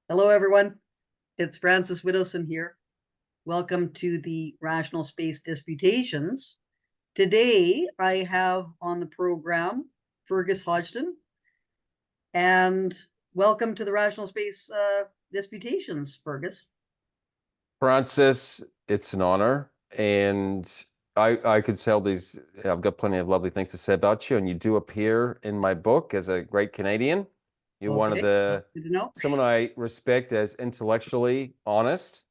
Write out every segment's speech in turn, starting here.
Hello, everyone. It's Francis Widdowson here. Welcome to the Rational Space Disputations. Today, I have on the program Fergus Hodgson, and welcome to the Rational Space Disputations, Fergus. Francis, it's an honor, and I could say all these. I've got plenty of lovely things to say about you, and you do appear in my book as a great Canadian. You're one of Good to know. someone I respect as intellectually honest,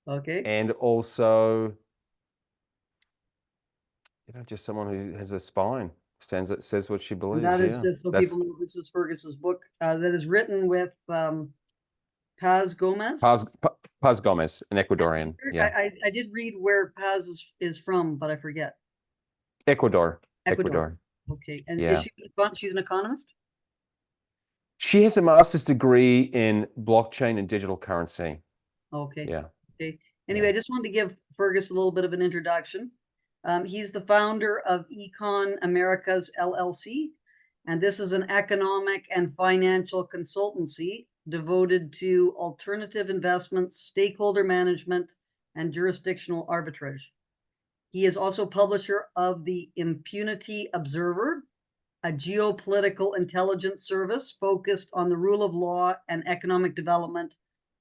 Okay. and also, just someone who has a spine, says what she believes. And that is Yeah, just so people know, this is Fergus's book that is written with Paz Gomez. Paz Gomez, an Ecuadorian. Yeah, I did read where Paz is from, but I forget. Ecuador. Okay. And Yeah. She's an economist? She has a master's degree in blockchain and digital currency. Okay. Yeah. Okay. Anyway, I just wanted to give Fergus a little bit of an introduction. He's the founder of Econ Americas LLC, and this is an economic and financial consultancy devoted to alternative investments, stakeholder management, and jurisdictional arbitrage. He is also publisher of the Impunity Observer, a geopolitical intelligence service focused on the rule of law and economic development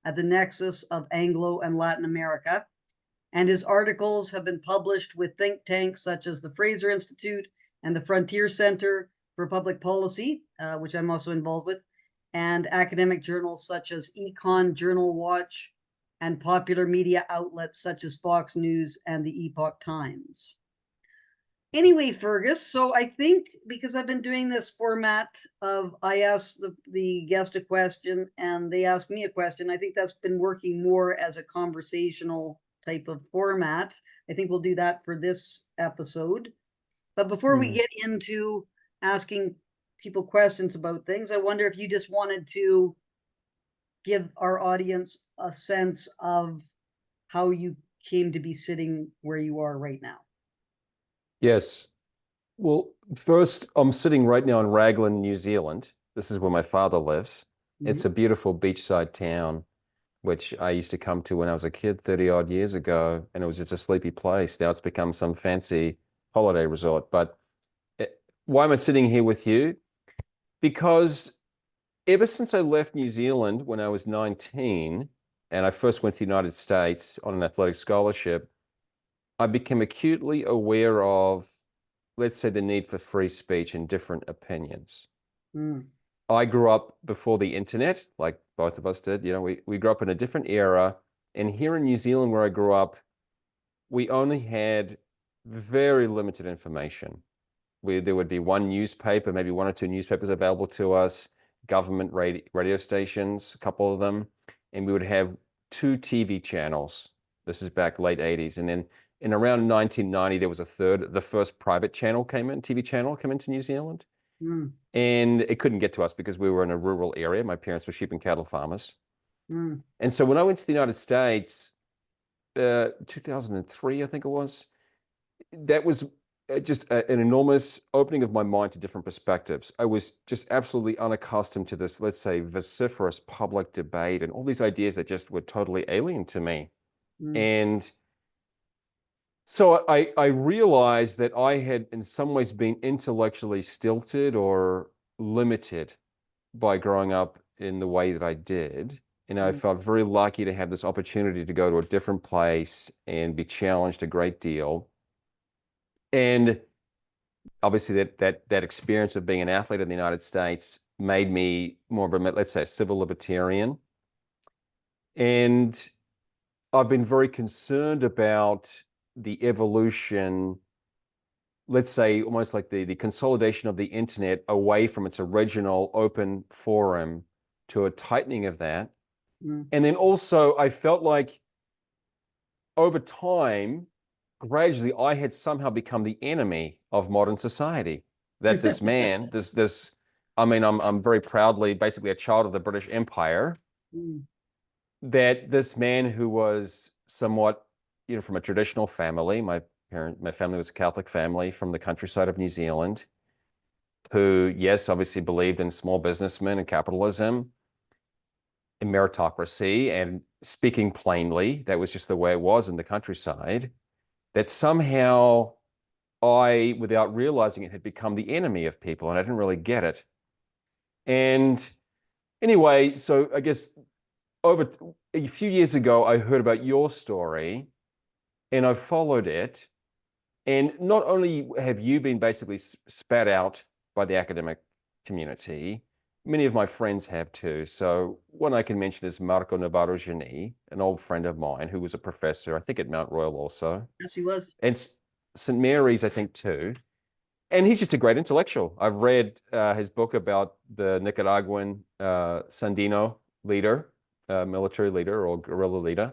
at the nexus of Anglo and Latin America. And his articles have been published with think tanks such as the Fraser Institute and the Frontier Center for Public Policy, which I'm also involved with, and academic journals such as Econ Journal Watch and popular media outlets such as Fox News and the Epoch Times. Anyway, Fergus, so I think because I've been doing this format of I ask the guest a question and they ask me a question, I think that's been working more as a conversational type of format. I think we'll do that for this episode. But before we get into asking people questions about things, I wonder if you just wanted to give our audience a sense of how you came to be sitting where you are right now. Yes. Well, first, I'm sitting right now in Raglan, New Zealand. This is where my father lives. It's a beautiful beachside town, which I used to come to when I was a kid 30 odd years ago, and it was just a sleepy place. Now it's become some fancy holiday resort. But why am I sitting here with you? Because ever since I left New Zealand when I was 19, and I first went to the United States on an athletic scholarship, I became acutely aware of, let's say, the need for free speech and different opinions. I grew up before the internet, like both of us did. We grew up in a different era. And here in New Zealand, where I grew up, we only had very limited information. There would be one newspaper, maybe one or two newspapers available to us, government radio stations, a couple of them, and we would have 2 TV channels. This is back late 80s. And then in around 1990, there was the first private TV channel came into New Zealand. And it couldn't get to us because we were in a rural area. My parents were sheep and cattle farmers. And so when I went to the United States, 2003, I think it was, that was just an enormous opening of my mind to different perspectives. I was just absolutely unaccustomed to this, let's say, vociferous public debate and all these ideas that just were totally alien to me. And so I realized that I had in some ways been intellectually stilted or limited by growing up in the way that I did. And I felt very lucky to have this opportunity to go to a different place and be challenged a great deal. And obviously that experience of being an athlete in the United States made me more of a, let's say, a civil libertarian. And I've been very concerned about the evolution, let's say, almost like the consolidation of the internet away from its original open forum to a tightening of that. And then also I felt like over time, gradually, I had somehow become the enemy of modern society. That this man, I'm very proudly basically a child of the British Empire, that this man who was somewhat, from a traditional family, my family was a Catholic family from the countryside of New Zealand, who, yes, obviously believed in small businessmen and capitalism, meritocracy and speaking plainly, that was just the way it was in the countryside, that somehow I, without realizing it, had become the enemy of people, and I didn't really get it. And anyway, so I guess over a few years ago, I heard about your story and I followed it. And not only have you been basically spat out by the academic community, many of my friends have too. So one I can mention is Marco Navarro-Gini, an old friend of mine who was a professor, I think at Mount Royal also, Yes, he was. and St. Mary's, I think too. And he's just a great intellectual. I've read his book about the Nicaraguan Sandino leader, military leader or guerrilla leader.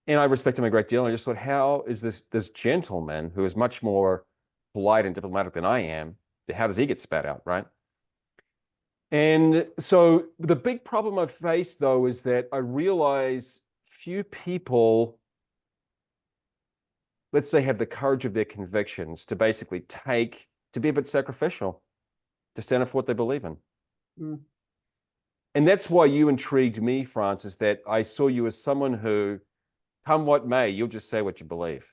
And I respect him a great deal. And I just thought, how is this gentleman who is much more polite and diplomatic than I am, how does he get spat out, right? And so the big problem I've faced, though, is that I realize few people, let's say, have the courage of their convictions to basically to be a bit sacrificial, to stand up for what they believe in. Mm. And that's why you intrigued me, Francis, that I saw you as someone who, come what may, you'll just say what you believe.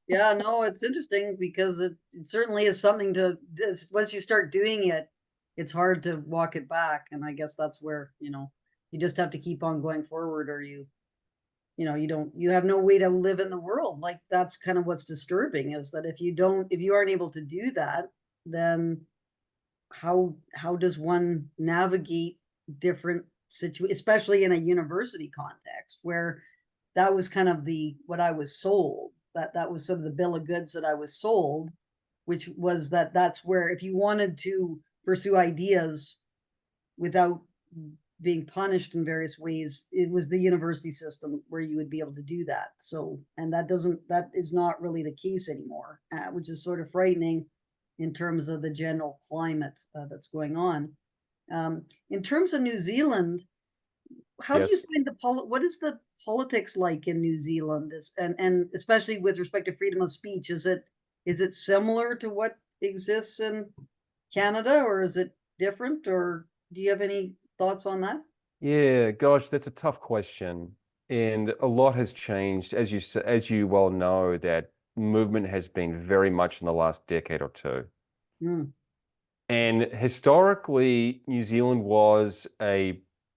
Yeah, no, it's interesting because it certainly is something once you start doing it, it's hard to walk it back. And I guess that's where, you just have to keep on going forward, or you have no way to live in the world. Like, that's kind of what's disturbing, is that if you aren't able to do that, then how does one navigate different situations, especially in a university context where that was kind of what I was sold, that was sort of the bill of goods that I was sold, which was that's where, if you wanted to pursue ideas without being punished in various ways, it was the university system where you would be able to do that. So, and that is not really the case anymore, which is sort of frightening in terms of the general climate that's going on. In terms of New Zealand, how do you Yes. find what is the politics like in New Zealand? And especially with respect to freedom of speech, is it similar to what exists in Canada, or is it different? Or do you have any thoughts on that? Yeah, gosh, that's a tough question. And a lot has changed, as you well know, that movement has been very much in the last decade or two. Mm, And historically, New Zealand was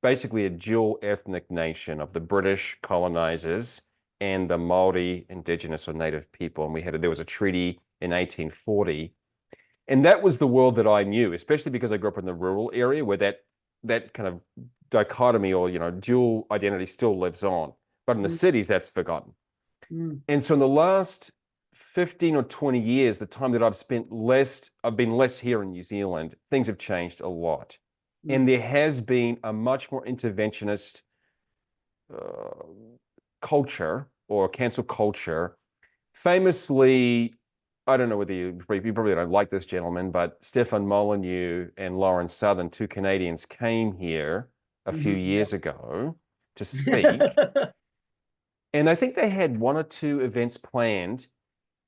basically a dual ethnic nation of the British colonizers and the Maori indigenous or native people. And there was a treaty in 1840. And that was the world that I knew, especially because I grew up in the rural area where that kind of dichotomy or dual identity still lives on. But in the mm, cities, that's forgotten. mm, And so in the last 15 or 20 years, the time that I've been less here in New Zealand, things have changed a lot. mm. And there has been a much more interventionist uh, culture or cancel culture. Famously, I don't know whether you probably don't like this gentleman, but Stefan Molyneux and Lauren Southern, two Canadians, came here a few Yeah. years ago to speak. And I think they had one or two events planned.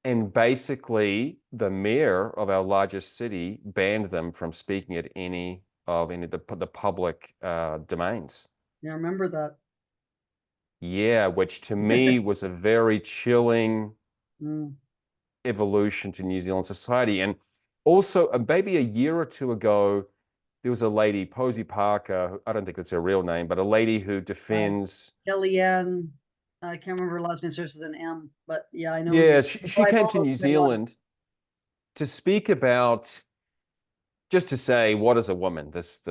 And basically, the mayor of our largest city banned them from speaking at any of the public domains. Yeah, I remember that. Yeah, which to me was a very chilling Mm, evolution to New Zealand society. And also, maybe a year or two ago, there was a lady, Posey Parker, I don't think that's her real name, but a lady who uh, defends. Kellyanne, I can't remember her last name, starts with an M, but yeah, I know Yeah, you. she I came to follow New quite a lot. Zealand to speak about, just to say, what is a woman? This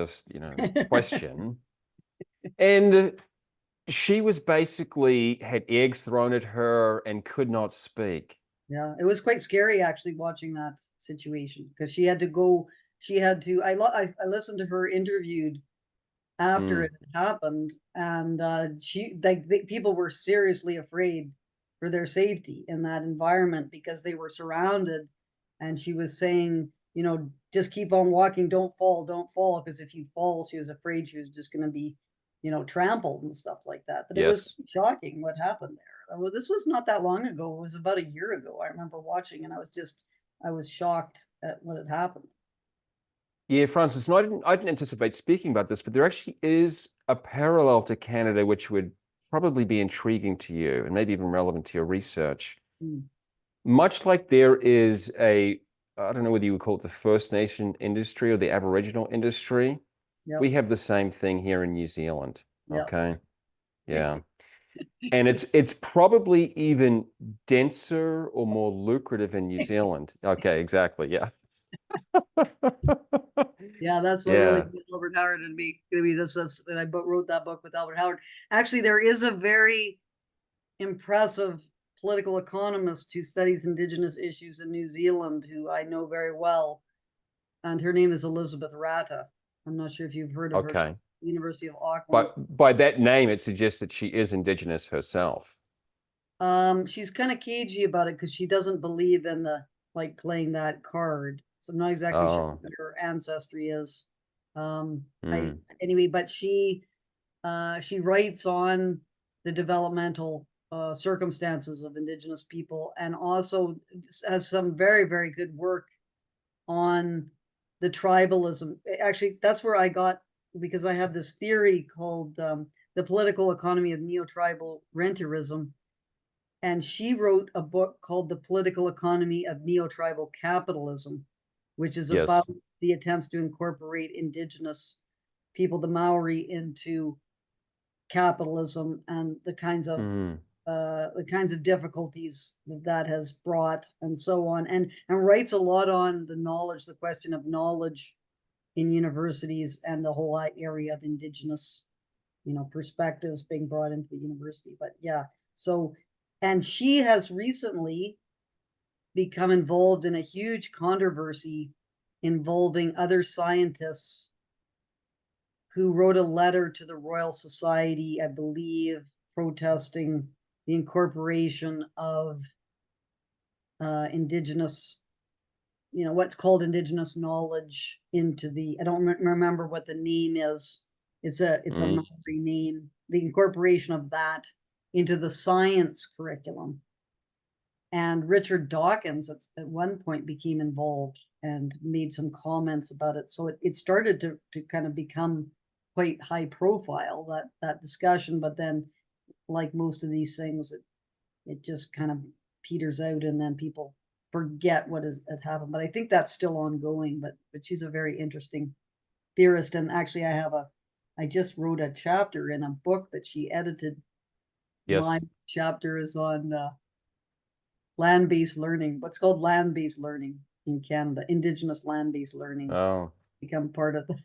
question. And she was basically had eggs thrown at her and could not speak. Yeah, it was quite scary actually watching that situation, because she had to go. She had to. I listened to her interviewed after Mm, it had happened, and people were seriously afraid for their safety in that environment because they were surrounded, and she was saying, just keep on walking, don't fall, because if you fall, she was afraid she was just going to be, trampled and stuff like that. But it was yes. shocking what happened there. Well, this was not that long ago. It was about a year ago. I remember watching, and I was shocked at what had happened. Yeah, Francis, and I didn't anticipate speaking about this, but there actually is a parallel to Canada which would probably be intriguing to you and maybe even relevant to your research. Mm. Much like there is I don't know whether you would call it the First Nation industry or the Aboriginal industry, Yep. we have the same thing here in New Zealand. Yep. Okay. Yeah. And it's probably even denser or more lucrative in New Zealand. Okay, exactly. Yeah. Yeah, that's what really Yeah. got Albert Howard and me. I mean, that's and I wrote that book with Albert Howard. Actually, there is a very impressive political economist who studies Indigenous issues in New Zealand, who I know very well, and her name is Elizabeth Rata. I'm not sure if you've heard of her. She's Okay. at the University of Auckland. But by that name, it suggests that she is Indigenous herself. She's kind of cagey about it because she doesn't believe in the like playing that card. So I'm not exactly sure Oh. what her ancestry is. I Mm. anyway, but she writes on the developmental circumstances of Indigenous people, and also has some very, very good work on the tribalism. Actually, that's where I got, because I have this theory called the political economy of neo-tribal rentierism. And she wrote a book called The Political Economy of Neo-Tribal Capitalism, which is Yes. about the attempts to incorporate Indigenous people, the Maori, into capitalism and Mm. the kinds of difficulties that has brought, and so on, and writes a lot on the knowledge, the question of knowledge in universities, and the whole area of Indigenous, perspectives being brought into the university. But yeah, so, and she has recently become involved in a huge controversy involving other scientists who wrote a letter to the Royal Society, I believe, protesting the incorporation of Indigenous, what's called Indigenous knowledge into the, I don't remember what the name is. It's a Mm. Maori name, the incorporation of that into the science curriculum. And Richard Dawkins at one point became involved and made some comments about it. So it started to kind of become quite high profile, that discussion. But then, like most of these things, it just kind of peters out, and then people forget what had happened. But I think that's still ongoing. But she's a very interesting theorist. And actually, I just wrote a chapter in a book that she edited. My Yes. chapter is on land-based learning, what's called land-based learning in Canada, Indigenous land-based learning, Oh. become part of the.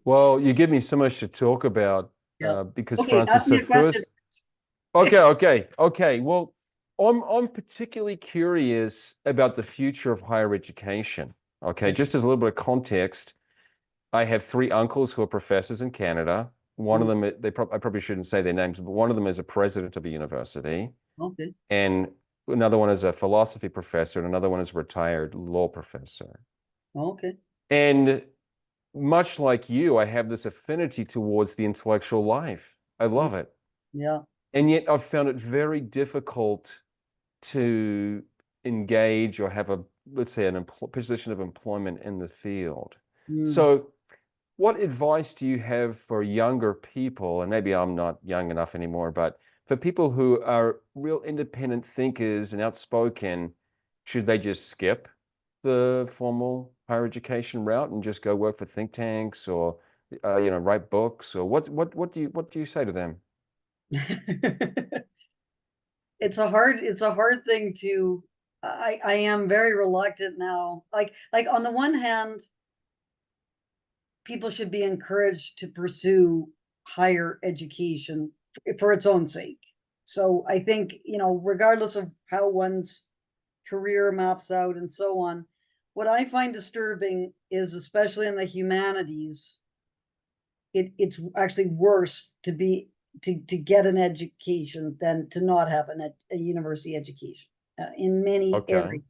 Well, you give me so much to talk about Yeah. because Okay, Francis, ask me so a question. first, okay. Well, I'm particularly curious about the future of higher education. Okay, Okay. just as a little bit of context, I have three uncles who are professors in Canada. One of Oh, them, I probably shouldn't say their names, but one of them is a president of a university, okay. and another one is a philosophy professor, and another one is a retired law professor. Okay. And much like you, I have this affinity towards the intellectual life. I Mm, love it. yeah. And yet I've found it very difficult to engage or have let's say, an position of employment in the field. Mm. So, what advice do you have for younger people? And maybe I'm not young enough anymore, but for people who are real independent thinkers and outspoken, should they just skip the formal higher education route and just go work for think tanks or write books? Or what do you say to them? It's a hard thing to. I am very reluctant now. Like on the one hand, people should be encouraged to pursue higher education for its own sake. So I think, regardless of how one's career maps out and so on, what I find disturbing is, especially in the humanities, it's actually worse to get an education than to not have a university education in many Okay. areas.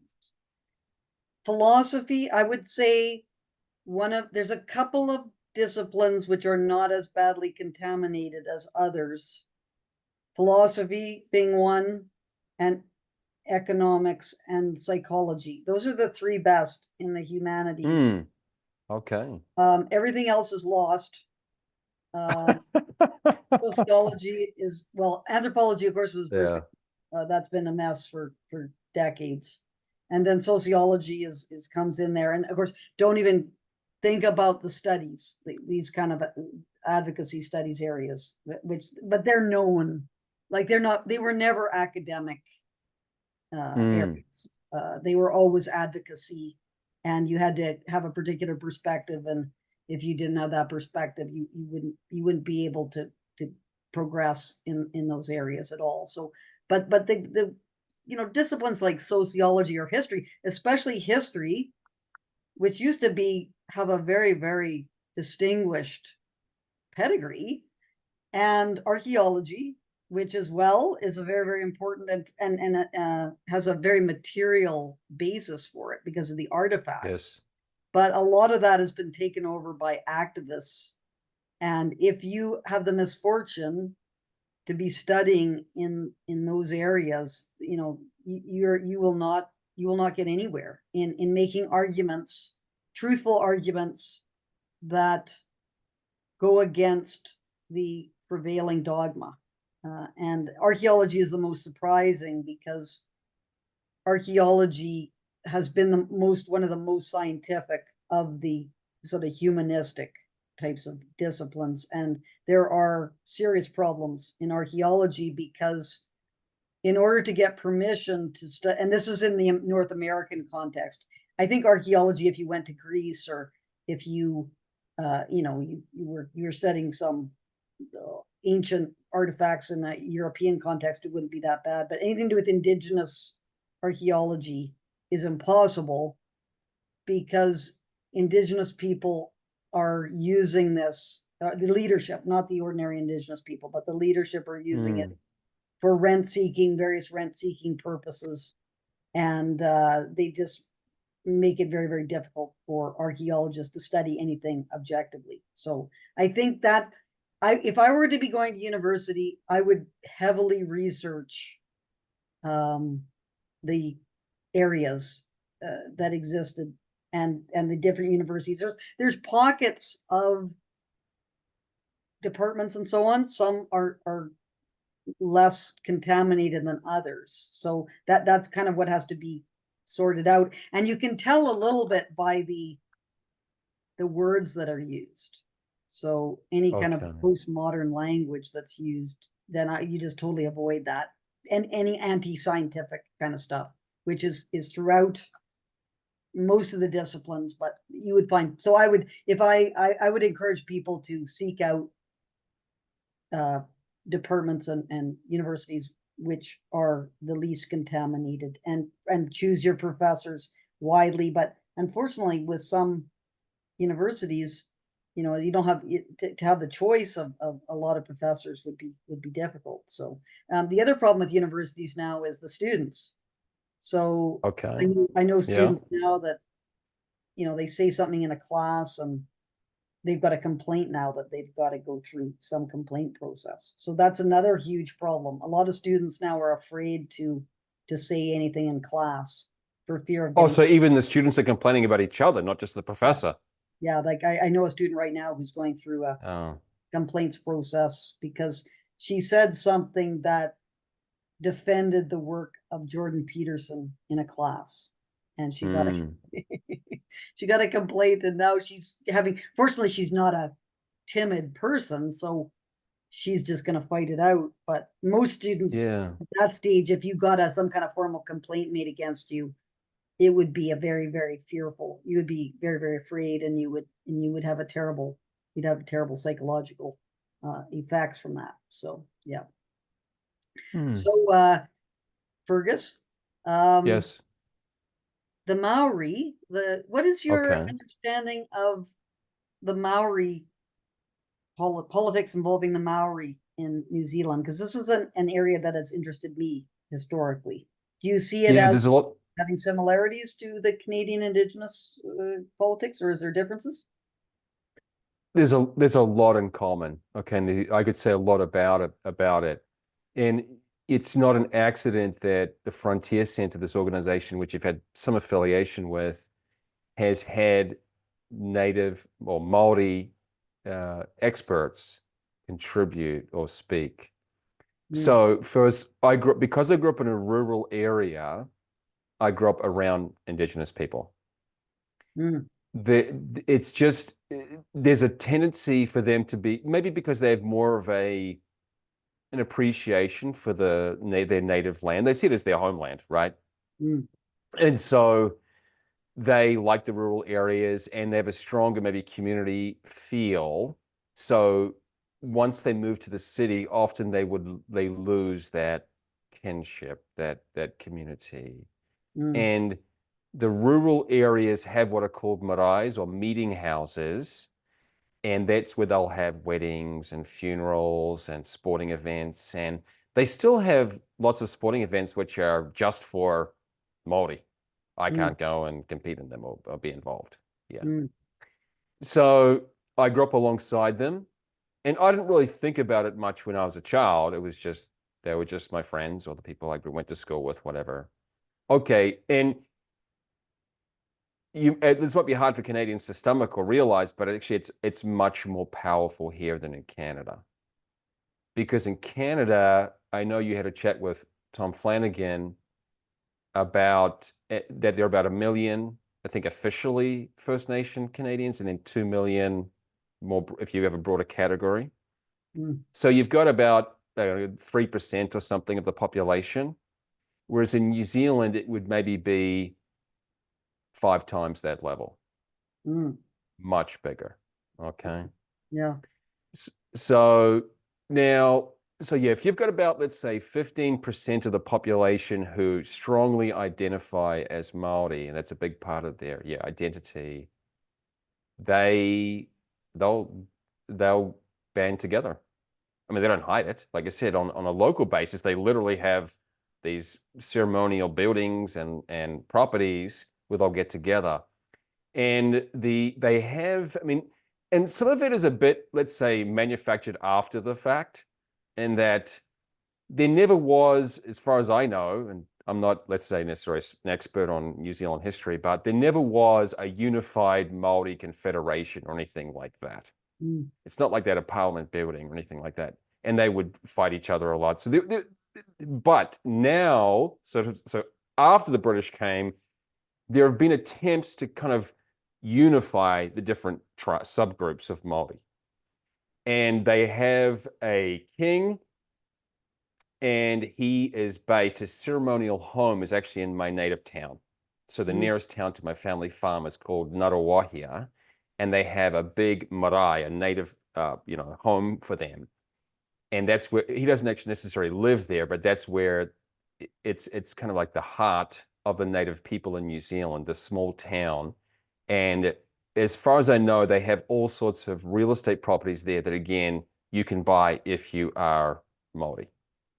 Philosophy, I would say, there's a couple of disciplines which are not as badly contaminated as others. Philosophy being one, and economics and psychology. Those are the three best in the humanities. Hmm. Okay. Everything else is lost. Sociology is, well, anthropology, of course, was first. That's been a mess for decades. And then sociology is comes in there. And of course, don't even think about the studies, these kind of advocacy studies areas, but they're known, like they were never academic areas. They were always advocacy, and you had to have a particular perspective. And if you didn't have that perspective, you wouldn't be able to progress in those areas at all. So, but the disciplines like sociology or history, especially history, which used to have a very, very distinguished pedigree, and archaeology, which as well is a very, very important and has a very material basis for it because of the artifacts. Yes. But a lot of that has been taken over by activists. And if you have the misfortune to be studying in those areas, you will not get anywhere in making arguments, truthful arguments that go against the prevailing dogma. And archaeology is the most surprising because archaeology has been one of the most scientific of the sort of humanistic types of disciplines. And there are serious problems in archaeology because in order to get permission to study, and this is in the North American context, I think archaeology, if you went to Greece or if you were studying some ancient artifacts in a European context, it wouldn't be that bad. But anything to do with indigenous archaeology is impossible because indigenous people are using this, the leadership, not the ordinary indigenous people, but the leadership are using it for various rent-seeking purposes. And they just make it very, very difficult for archaeologists to study anything objectively. So I think that if I were to be going to university, I would heavily research the areas that existed and the different universities. There's pockets of departments and so on. Some are less contaminated than others. So that's kind of what has to be sorted out. And you can tell a little bit by the words that are used. So any kind of postmodern language that's used, then you just totally avoid that. And any anti-scientific kind of stuff, which is throughout most of the disciplines, but you would find. So I would encourage people to seek out departments and universities which are the least contaminated, and choose your professors widely. But unfortunately, with some universities, you don't have to have the choice of a lot of professors would be difficult. So the other problem with universities now is the students. So I know students now that they say something in a class and they've got a complaint now that they've got to go through some complaint process. So that's another huge problem. A lot of students now are afraid to say anything in class for fear of so even the students are complaining about each other, not just the professor. Yeah, like I know a student right now who's going through a complaints process because she said something that defended the work of Jordan Peterson in a class, and she got a complaint, and now fortunately she's not a timid person, so she's just going to fight it out. But most students at that stage, if you got some kind of formal complaint made against you, it would be a very, very fearful. You would be very, very afraid, and you would have terrible psychological effects from that. So yeah. So Fergus, yes, the Maori. What is your understanding of the Maori politics involving the Maori in New Zealand? Because this is an area that has interested me historically. Do you see it as having similarities to the Canadian Indigenous politics, or is there differences? There's a lot in common. Okay, I could say a lot about it, and it's not an accident that the Frontier Centre, this organization which you've had some affiliation with, has had native or Maori experts contribute or speak. So first, because I grew up in a rural area, I grew up around indigenous people. It's just, there's a tendency for them to be, maybe because they have more of an appreciation for their native land. They see it as their homeland, right? And so they like the rural areas and they have a stronger maybe community feel. So once they move to the city, often they lose that kinship, that community. And the rural areas have what are called marais or meeting houses. And that's where they'll have weddings and funerals and sporting events. And they still have lots of sporting events which are just for Māori. I can't go and compete in them or be involved. Yeah. So I grew up alongside them. And I didn't really think about it much when I was a child. It was just, they were just my friends or the people I went to school with, whatever. Okay. And this might be hard for Canadians to stomach or realize, but actually it's much more powerful here than in Canada. Because in Canada, I know you had a chat with Tom Flanagan about that there are about 1 million, I think, officially First Nation Canadians, and then 2 million more if you have a broader category. So you've got about 3% or something of the population, whereas in New Zealand, it would maybe be 5 times that level. Much bigger. Okay. Yeah. So now, yeah, if you've got about, let's say, 15% of the population who strongly identify as Māori, and that's a big part of their identity, they'll band together. I mean, they don't hide it. Like I said, on a local basis, they literally have these ceremonial buildings and properties where they'll get together. And they have, I mean, and some of it is a bit, let's say, manufactured after the fact, in that there never was, as far as I know, and I'm not, let's say, necessarily an expert on New Zealand history, but there never was a unified Māori confederation or anything like that. It's not like they had a parliament building or anything like that. And they would fight each other a lot. So, but now, so after the British came, there have been attempts to kind of unify the different subgroups of Māori. And they have a king, and he is based, his ceremonial home is actually in my native town. So the nearest town to my family farm is called Ngaruawahia, and they have a big marae, a native home for them. And that's where, he doesn't actually necessarily live there, but that's where it's kind of like the heart of the native people in New Zealand, the small town. And as far as I know, they have all sorts of real estate properties there that, again, you can buy if you are Māori.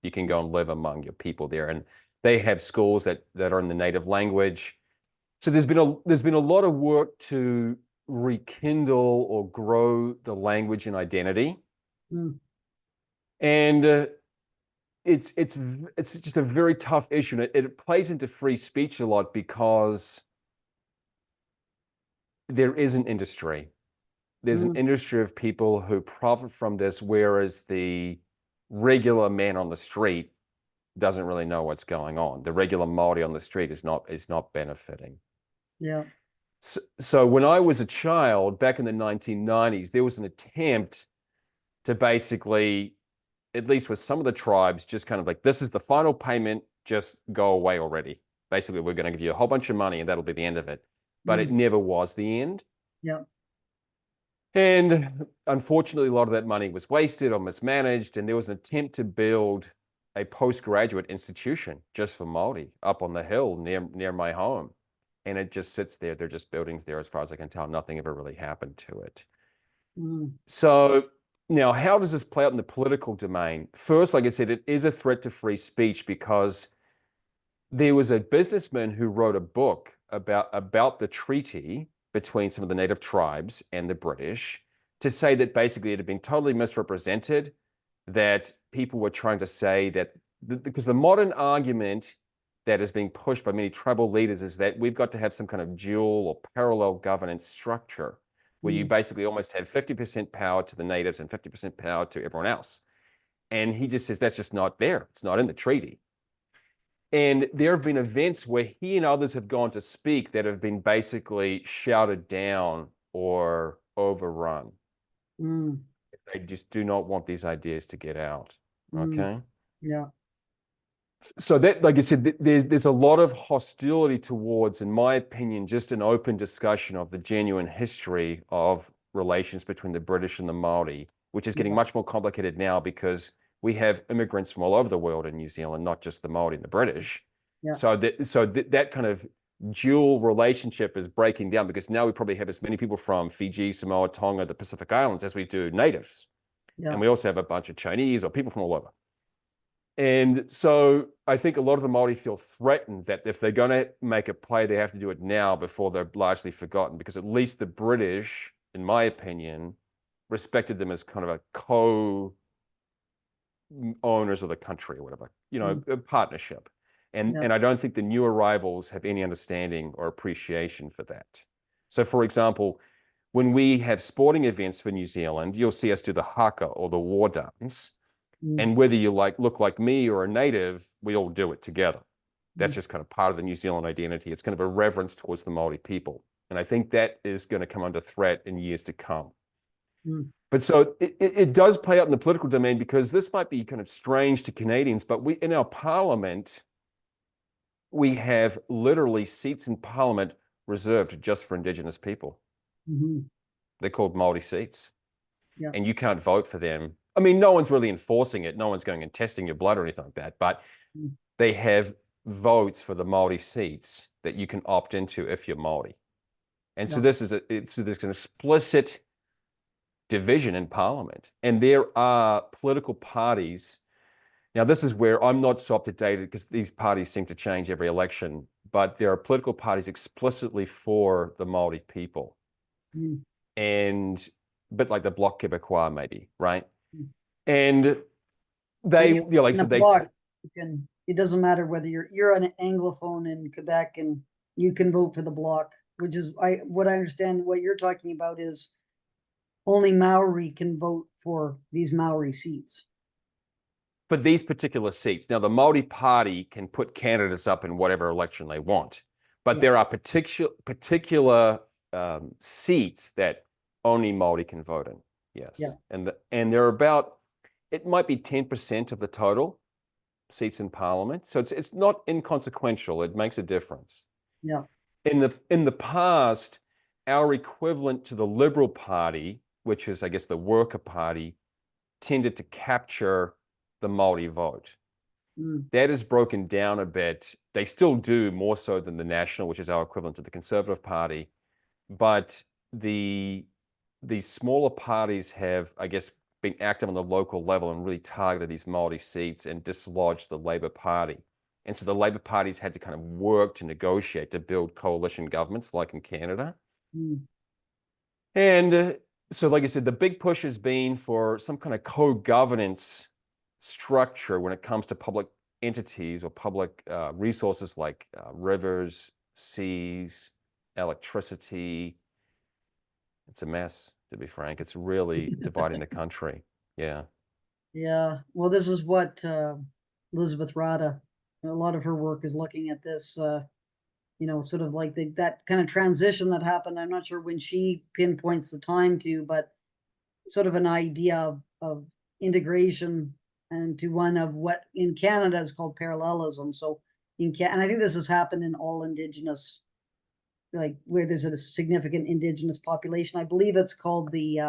You can go and live among your people there. And they have schools that are in the native language. So there's been a lot of work to rekindle or grow the language and identity. And it's just a very tough issue. And it plays into free speech a lot because there is an industry. There's an industry of people who profit from this, whereas the regular man on the street doesn't really know what's going on. The regular Māori on the street is not benefiting. Yeah. So when I was a child, back in the 1990s, there was an attempt to basically, at least with some of the tribes, just kind of like, this is the final payment, just go away already. Basically, we're going to give you a whole bunch of money and that'll be the end of it. But it never was the end. Yeah. And unfortunately, a lot of that money was wasted or mismanaged. And there was an attempt to build a postgraduate institution just for Māori up on the hill near my home. And it just sits there. They're just buildings there, as far as I can tell. Nothing ever really happened to it. So now, how does this play out in the political domain? First, like I said, it is a threat to free speech because there was a businessman who wrote a book about the treaty between some of the native tribes and the British, to say that basically it had been totally misrepresented, that people were trying to say that, because the modern argument that is being pushed by many tribal leaders is that we've got to have some kind of dual or parallel governance structure where you basically almost have 50% power to the natives and 50% power to everyone else. And he just says that's just not there. It's not in the treaty. And there have been events where he and others have gone to speak that have been basically shouted down or overrun. They just do not want these ideas to get out. Okay. Yeah. So that, like I said, there's a lot of hostility towards, in my opinion, just an open discussion of the genuine history of relations between the British and the Maori, which is getting much more complicated now because we have immigrants from all over the world in New Zealand, not just the Maori and the British. Yeah. So that kind of dual relationship is breaking down because now we probably have as many people from Fiji, Samoa, Tonga, the Pacific Islands as we do natives. Yeah. And we also have a bunch of Chinese or people from all over. And so I think a lot of the Maori feel threatened that if they're going to make a play, they have to do it now before they're largely forgotten, because at least the British, in my opinion, respected them as kind of a co-owners of the country or whatever, a partnership. And I don't think the new arrivals have any understanding or appreciation for that. So, for example, when we have sporting events for New Zealand, you'll see us do the haka or the war dance. And whether you look like me or a native, we all do it together. That's just kind of part of the New Zealand identity. It's kind of a reverence towards the Maori people. And I think that is going to come under threat in years to come. But so it does play out in the political domain, because this might be kind of strange to Canadians, but in our parliament, we have literally seats in parliament reserved just for Indigenous people. They're called Maori seats. Yeah. And you can't vote for them. I mean, no one's really enforcing it. No one's going and testing your blood or anything like that. But they have votes for the Maori seats that you can opt into if you're Maori. And so there's an explicit division in Parliament. And there are political parties. Now, this is where I'm not so up to date, because these parties seem to change every election. But there are political parties explicitly for the Maori people. But like the Bloc Québécois, maybe, right? And they, bloc, it doesn't matter whether you're an Anglophone in Quebec and you can vote for the Bloc, which is what I understand. What you're talking about is only Maori can vote for these Maori seats. For these particular seats. Now, the Maori Party can put candidates up in whatever election they want, but there are particular seats that only Maori can vote in. Yes. Yeah. And they're about, it might be 10% of the total seats in Parliament. So it's not inconsequential. It makes a difference. Yeah. In the past, our equivalent to the Liberal Party, which is, I guess, the Worker Party, tended to capture the Maori vote. That is broken down a bit. They still do, more so than the National, which is our equivalent to the Conservative Party. But these smaller parties have, I guess, been active on the local level and really targeted these Maori seats and dislodged the Labour Party. And so the Labour parties had to kind of work to negotiate to build coalition governments like in Canada. And so, like I said, the big push has been for some kind of co-governance structure when it comes to public entities or public resources like rivers, seas, electricity. It's a mess, to be frank. It's really dividing the country. Yeah. Yeah. Well, this is what Elizabeth Rada, a lot of her work is looking at this, sort of like that kind of transition that happened. I'm not sure when she pinpoints the time to, but sort of an idea of integration and to one of what in Canada is called parallelism. So and I think this has happened in all Indigenous, like where there's a significant Indigenous population. I believe it's called the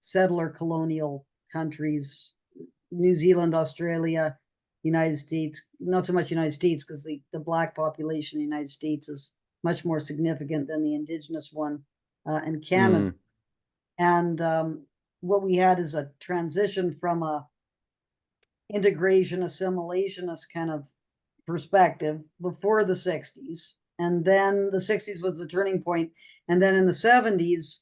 settler colonial countries, New Zealand, Australia, United States, not so much United States, because the Black population in the United States is much more significant than the Indigenous one in Canada. And what we had is a transition from a integration assimilationist kind of perspective before the 60s. And then the 60s was the turning point. And then in the 70s,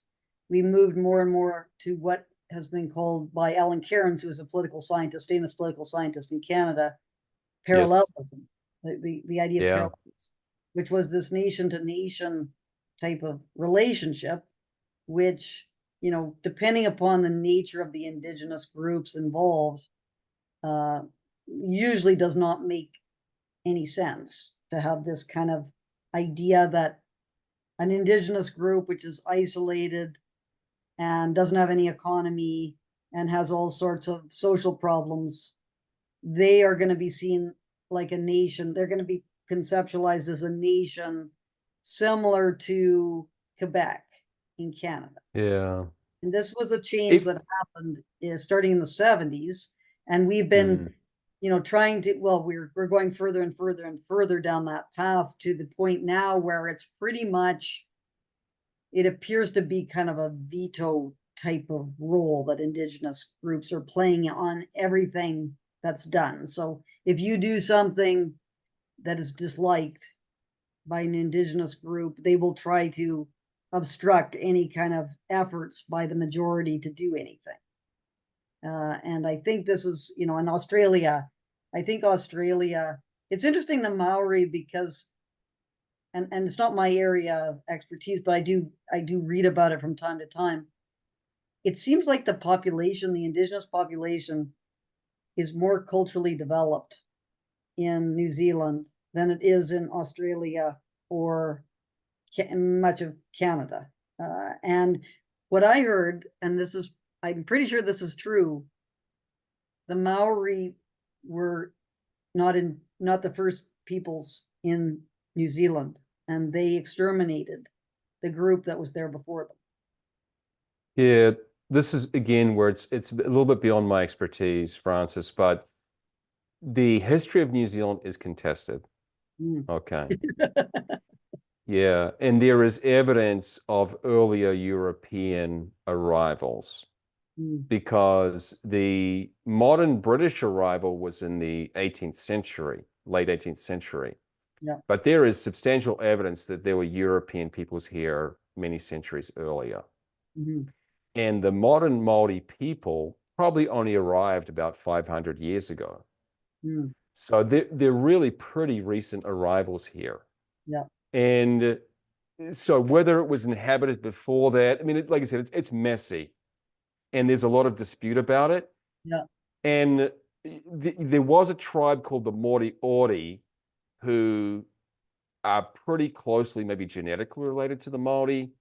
we moved more and more to what has been called by Alan Cairns, who is a political scientist, famous political scientist in Canada, parallelism. Yes. the idea of Yeah. parallels, which was this nation to nation type of relationship, which, you know, depending upon the nature of the indigenous groups involved, usually does not make any sense to have this kind of idea that an indigenous group, which is isolated and doesn't have any economy and has all sorts of social problems, they are going to be seen like a nation. They're going to be conceptualized as a nation similar to Quebec in Canada. Yeah. And this was a change that happened starting in the 70s. And we've been, you know, trying to, well, we're going further and further and further down that path to the point now where it's pretty much, it appears to be kind of a veto type of role that indigenous groups are playing on everything that's done. So if you do something that is disliked by an indigenous group, they will try to obstruct any kind of efforts by the majority to do anything. And I think this is, you know, in Australia, I think Australia, it's interesting, the Maori, because, and it's not my area of expertise, but I do read about it from time to time. It seems like the population, the indigenous population, is more culturally developed in New Zealand than it is in Australia or much of Canada. And what I heard, and this is, I'm pretty sure this is true, the Maori were not the first peoples in New Zealand, and they exterminated the group that was there before them. Yeah, this is again where it's a little bit beyond my expertise, Francis, but the history of New Zealand is contested. Okay. Yeah, and there is evidence of earlier European arrivals because the modern British arrival was in the 18th century, late 18th century. Yeah. But there is substantial evidence that there were European peoples here many centuries earlier. And the modern Maori people probably only arrived about 500 years ago. So they're really pretty recent arrivals here. Yeah. And so whether it was inhabited before that, I mean, like I said, it's messy. And there's a lot of dispute about it. Yeah. And there was a tribe called the Moriori who are pretty closely, maybe genetically related to the Maori,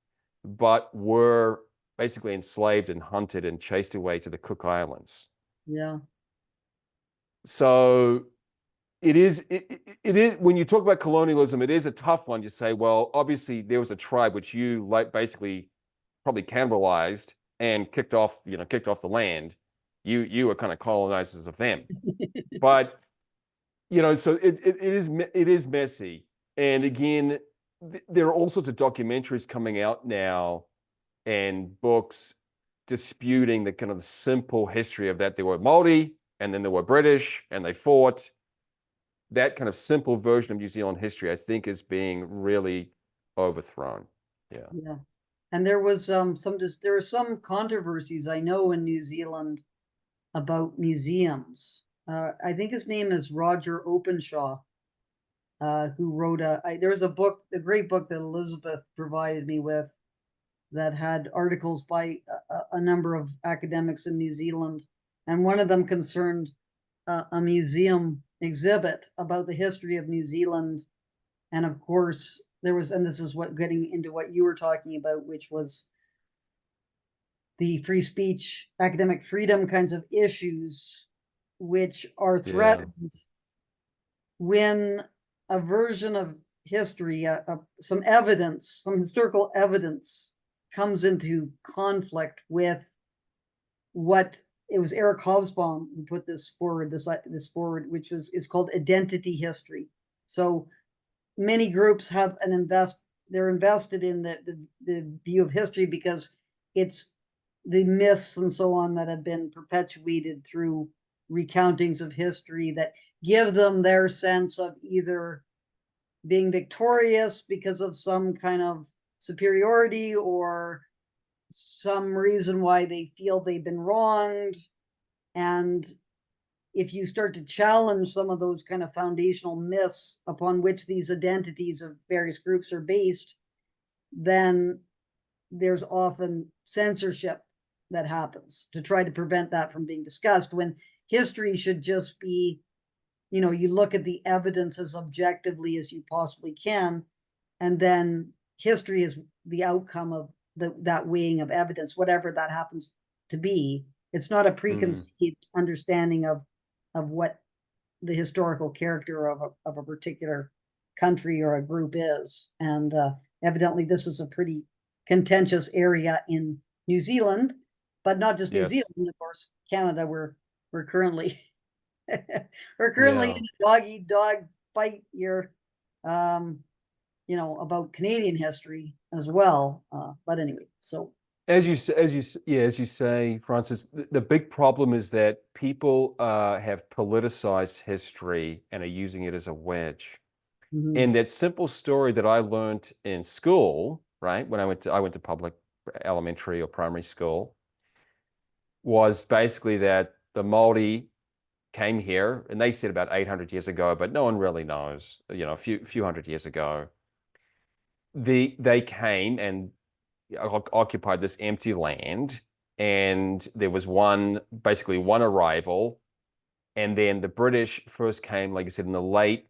but were basically enslaved and hunted and chased away to the Cook Islands. Yeah. So it is when you talk about colonialism, it is a tough one to say, well, obviously there was a tribe which you like basically probably cannibalized and kicked off the land. You were kind of colonizers of them. But you know, so it is messy. And again, there are all sorts of documentaries coming out now and books disputing the kind of simple history of that. There were Maori and then there were British and they fought. That kind of simple version of New Zealand history, I think, is being really overthrown. Yeah. Yeah. And there was there are some controversies I know in New Zealand about museums. I think his name is Roger Openshaw, who wrote there's a book, a great book that Elizabeth provided me with that had articles by a number of academics in New Zealand. And one of them concerned a museum exhibit about the history of New Zealand. And of course, there was, and this is what getting into what you were talking about, which was the free speech, academic freedom kinds of issues, which are threatened when a version of history, some evidence, some historical evidence comes into conflict with what it was Eric Hobsbawm who put this forward, which is called identity history. So many groups have they're invested in the view of history because it's the myths and so on that have been perpetuated through recountings of history that give them their sense of either being victorious because of some kind of superiority or some reason why they feel they've been wronged. And if you start to challenge some of those kind of foundational myths upon which these identities of various groups are based, then there's often censorship that happens to try to prevent that from being discussed, when history should just be, you look at the evidence as objectively as you possibly can, and then history is the outcome of that weighing of evidence, whatever that happens to be. It's not a preconceived understanding of what the historical character of a particular country or a group is. And evidently this is a pretty contentious area in New Zealand, but not just New Zealand, of course. Canada, we're currently we're currently in a dog-eat-dog fight here, about Canadian history as well. But anyway, so as you say, Francis, the big problem is that people have politicized history and are using it as a wedge. And that simple story that I learned in school, right, when I went to public elementary or primary school, was basically that the Māori came here, and they said about 800 years ago, but no one really knows, a few hundred years ago. They came and occupied this empty land, and there was basically one arrival, and then the British first came, like I said, in the late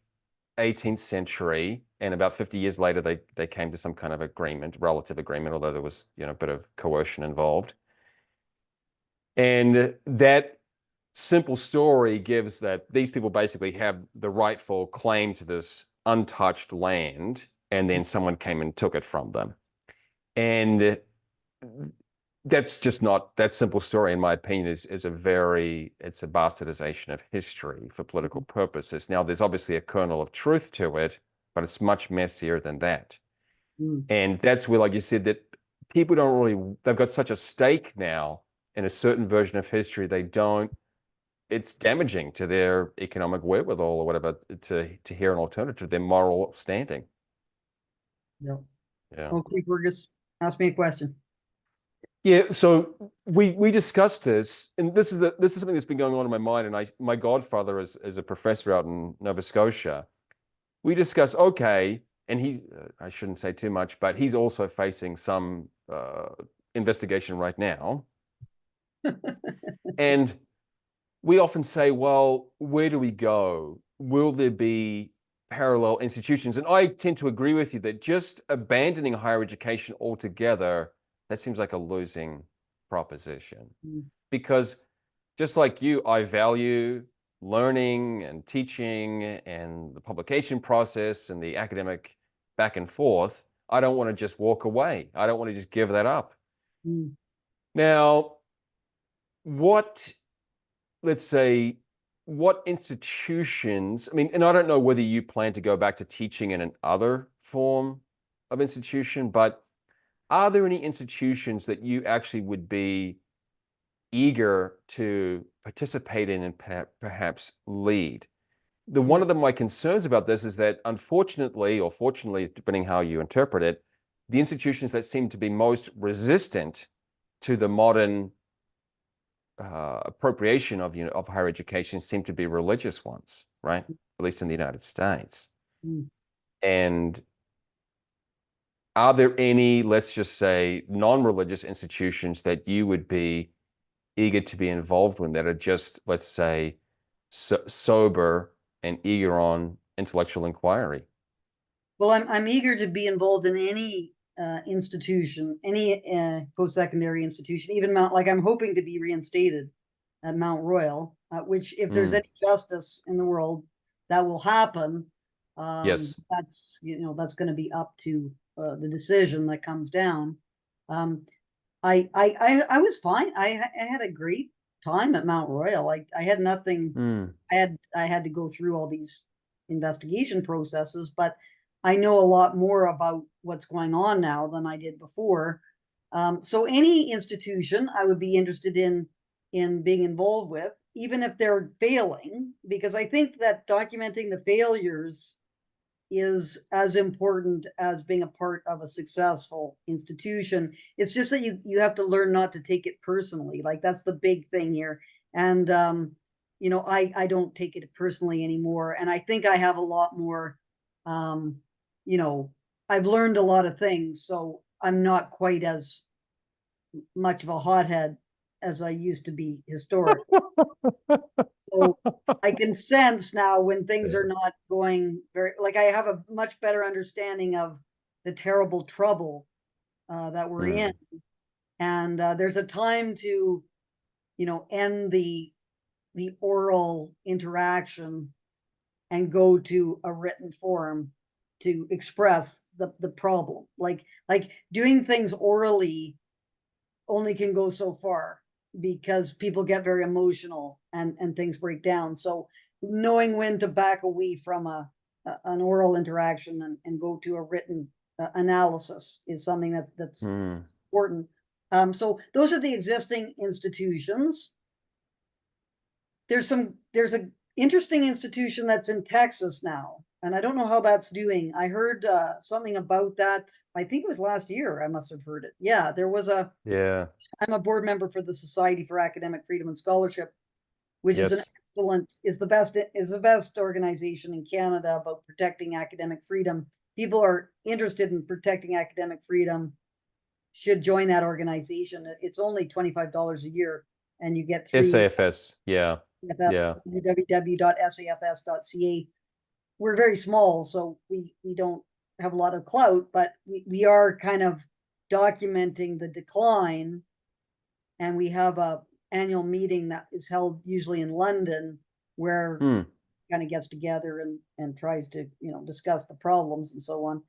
18th century, and about 50 years later they came to some kind of agreement, relative agreement, although there was a bit of coercion involved. And that simple story gives that these people basically have the rightful claim to this untouched land, and then someone came and took it from them. And that's just not, that simple story, in my opinion, it's a bastardization of history for political purposes. Now, there's obviously a kernel of truth to it, but it's much messier than that. And that's where, like you said, that people don't really, they've got such a stake now in a certain version of history, it's damaging to their economic wherewithal or whatever to hear an alternative, their moral standing. Yeah. Okay, Fergus, ask me a question. Yeah, so we discussed this, and this is something that's been going on in my mind. And my godfather is a professor out in Nova Scotia. We discussed, okay, and he's I shouldn't say too much, but he's also facing some investigation right now. And we often say, well, where do we go? Will there be parallel institutions? And I tend to agree with you that just abandoning higher education altogether, that seems like a losing proposition. Because just like you, I value learning and teaching and the publication process and the academic back and forth. I don't want to just walk away. I don't want to just give that up. Now, let's say, what institutions, and I don't know whether you plan to go back to teaching in another form of institution, but are there any institutions that you actually would be eager to participate in and perhaps lead? One of my concerns about this is that, unfortunately, or fortunately, depending how you interpret it, the institutions that seem to be most resistant to the modern appropriation of higher education seem to be religious ones, right? At least in the United States. And are there any, let's just say, non-religious institutions that you would be eager to be involved in that are just, let's say, sober and eager on intellectual inquiry? Well, I'm eager to be involved in any institution, any post-secondary institution, even I'm hoping to be reinstated at Mount Royal, which, if there's any justice in the world, that will happen. Yes. That's going to be up to the decision that comes down. I was fine. I had a great time at Mount Royal. I had nothing. I had to go through all these investigation processes, but I know a lot more about what's going on now than I did before. So any institution I would be interested in being involved with, even if they're failing, because I think that documenting the failures is as important as being a part of a successful institution. It's just that you have to learn not to take it personally. Like, that's the big thing here. And you know, I don't take it personally anymore. And I think I have a lot more, you know, I've learned a lot of things, so I'm not quite as much of a hothead as I used to be historically. So I can sense now when things are not going very, like I have a much better understanding of the terrible trouble that we're in. And there's a time to, you know, end the oral interaction and go to a written form to express the problem. Like doing things orally only can go so far because people get very emotional and things break down. So knowing when to back away from an oral interaction and go to a written analysis is something that's important. So those are the existing institutions. There's a interesting institution that's in Texas now, and I don't know how that's doing. I heard something about that. I think it was last year. I must have heard it. Yeah, there was a. Yeah. I'm a board member for the Society for Academic Freedom and Scholarship, which is an Yes. excellent, is the best organization in Canada about protecting academic freedom. People are interested in protecting academic freedom should join that organization. It's only $25 a year, and you get 3 SAFS. Yeah. Yeah. www.safs.ca. We're very small, so we don't have a lot of clout, but we are kind of documenting the decline, and we have a annual meeting that is held usually in London where kind of gets together and tries to, you know, discuss the problems and so on.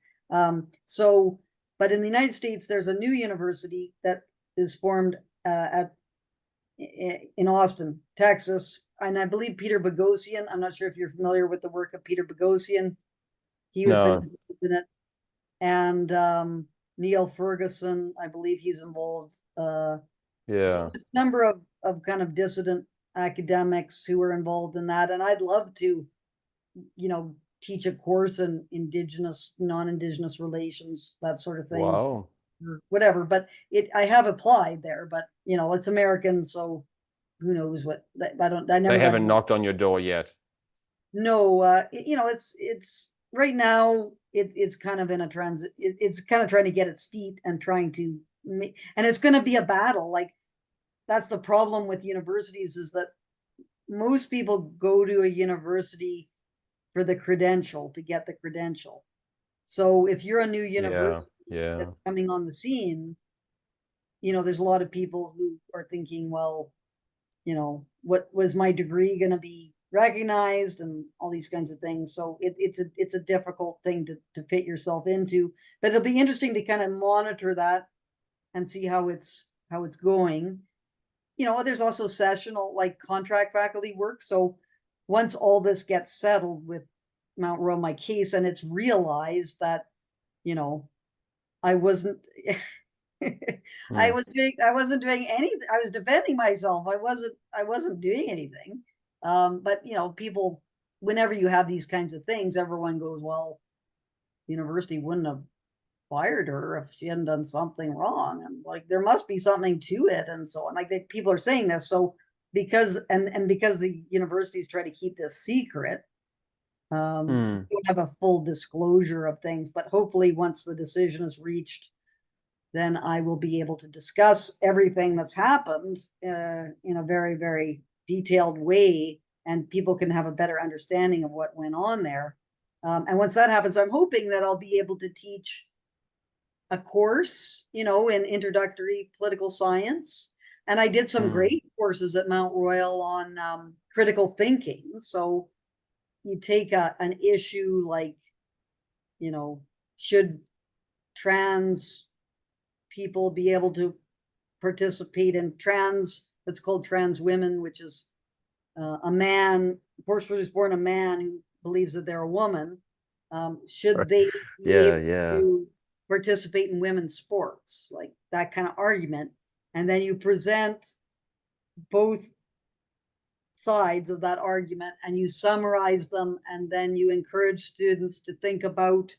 So, but in the United States, there's a new university that is formed in Austin, Texas, and I believe Peter Boghossian. I'm not sure if you're familiar with the work of Peter Boghossian. He was No. been in it, and Neil Ferguson, I believe he's involved. So Yeah. there's a number of kind of dissident academics who are involved in that, and I'd love to, you know, teach a course in indigenous, non-indigenous relations, that sort of thing, Wow. or whatever. But I have applied there, but you know, it's American, so who knows what. I never They got. haven't knocked on your door yet. No, you know, it's right now. It's kind of in a transit. It's kind of trying to get its feet and trying to make, and it's going to be a battle. Like that's the problem with universities, is that most people go to a university for the credential, to get the credential. So if you're a new Yeah. university Yeah. that's coming on the scene, you know, there's a lot of people who are thinking, well, you know, what was my degree going to be recognized, and all these kinds of things. So it's a difficult thing to fit yourself into, but it'll be interesting to kind of monitor that and see how it's going. You know, there's also sessional, like contract faculty work. So once all this gets settled with Mount Royal, my case, and it's realized that, you know, I wasn't I wasn't doing anything. I was defending myself. I wasn't doing anything. But you know, people, whenever you have these kinds of things, everyone goes, well, university wouldn't have fired her if she hadn't done something wrong. And like there must be something to it, and so on. Like people are saying this. So because because the universities try to keep this secret, we don't have a full disclosure of things. But hopefully once the decision is reached, then I will be able to discuss everything that's happened in a very, very detailed way, and people can have a better understanding of what went on there. And once that happens, I'm hoping that I'll be able to teach a course, you know, in introductory political science. And I did some great courses at Mount Royal on critical thinking. So you take an issue like, you know, should trans people be able to participate in that's called trans women, which is a man, of course, was born a man who believes that they're a woman. Should they be able to participate in women's sports, like that kind of argument? And then you present both sides of that argument and you summarize them, and then you encourage students to think about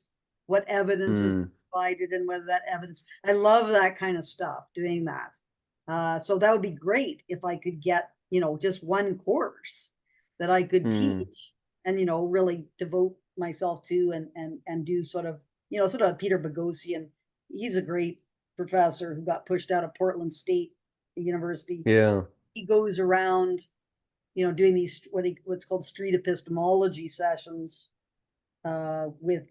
what evidence is provided and whether that evidence. I love that kind of stuff, doing that. So that would be great if I could get, you know, just one course. that I could Mm. teach and, really devote myself to and do sort of, sort of Peter Boghossian. He's a great professor who got pushed out of Portland State University. Yeah. He goes around, doing these what's called street epistemology sessions, with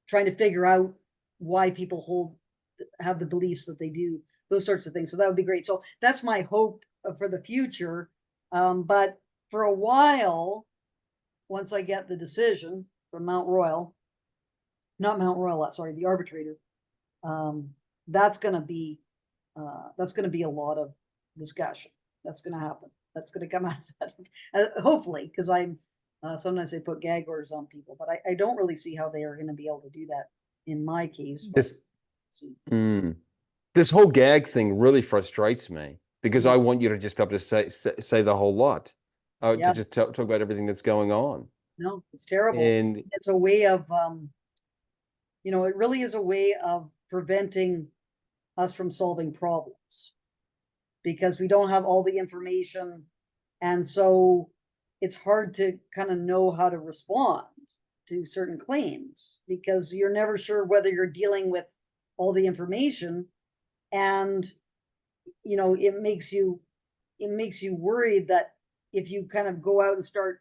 trying to figure out why people have the beliefs that they do, those sorts of things. So that would be great. So that's my hope for the future. But for a while, once I get the decision from not Mount Royal, sorry, the arbitrator, that's going to be a lot of discussion. That's going to happen. That's going to come out of that, hopefully, because sometimes they put gag orders on people, but I don't really see how they are going to be able to do that in my case. This whole gag thing really frustrates me because Mhm. I want you to just be able to say the whole lot, Yeah. to just talk about everything that's going on. No, it's terrible. And It's a way of, it really is a way of preventing us from solving problems because we don't have all the information. And so it's hard to kind of know how to respond to certain claims because you're never sure whether you're dealing with all the information. And, it makes you worried that if you kind of go out and start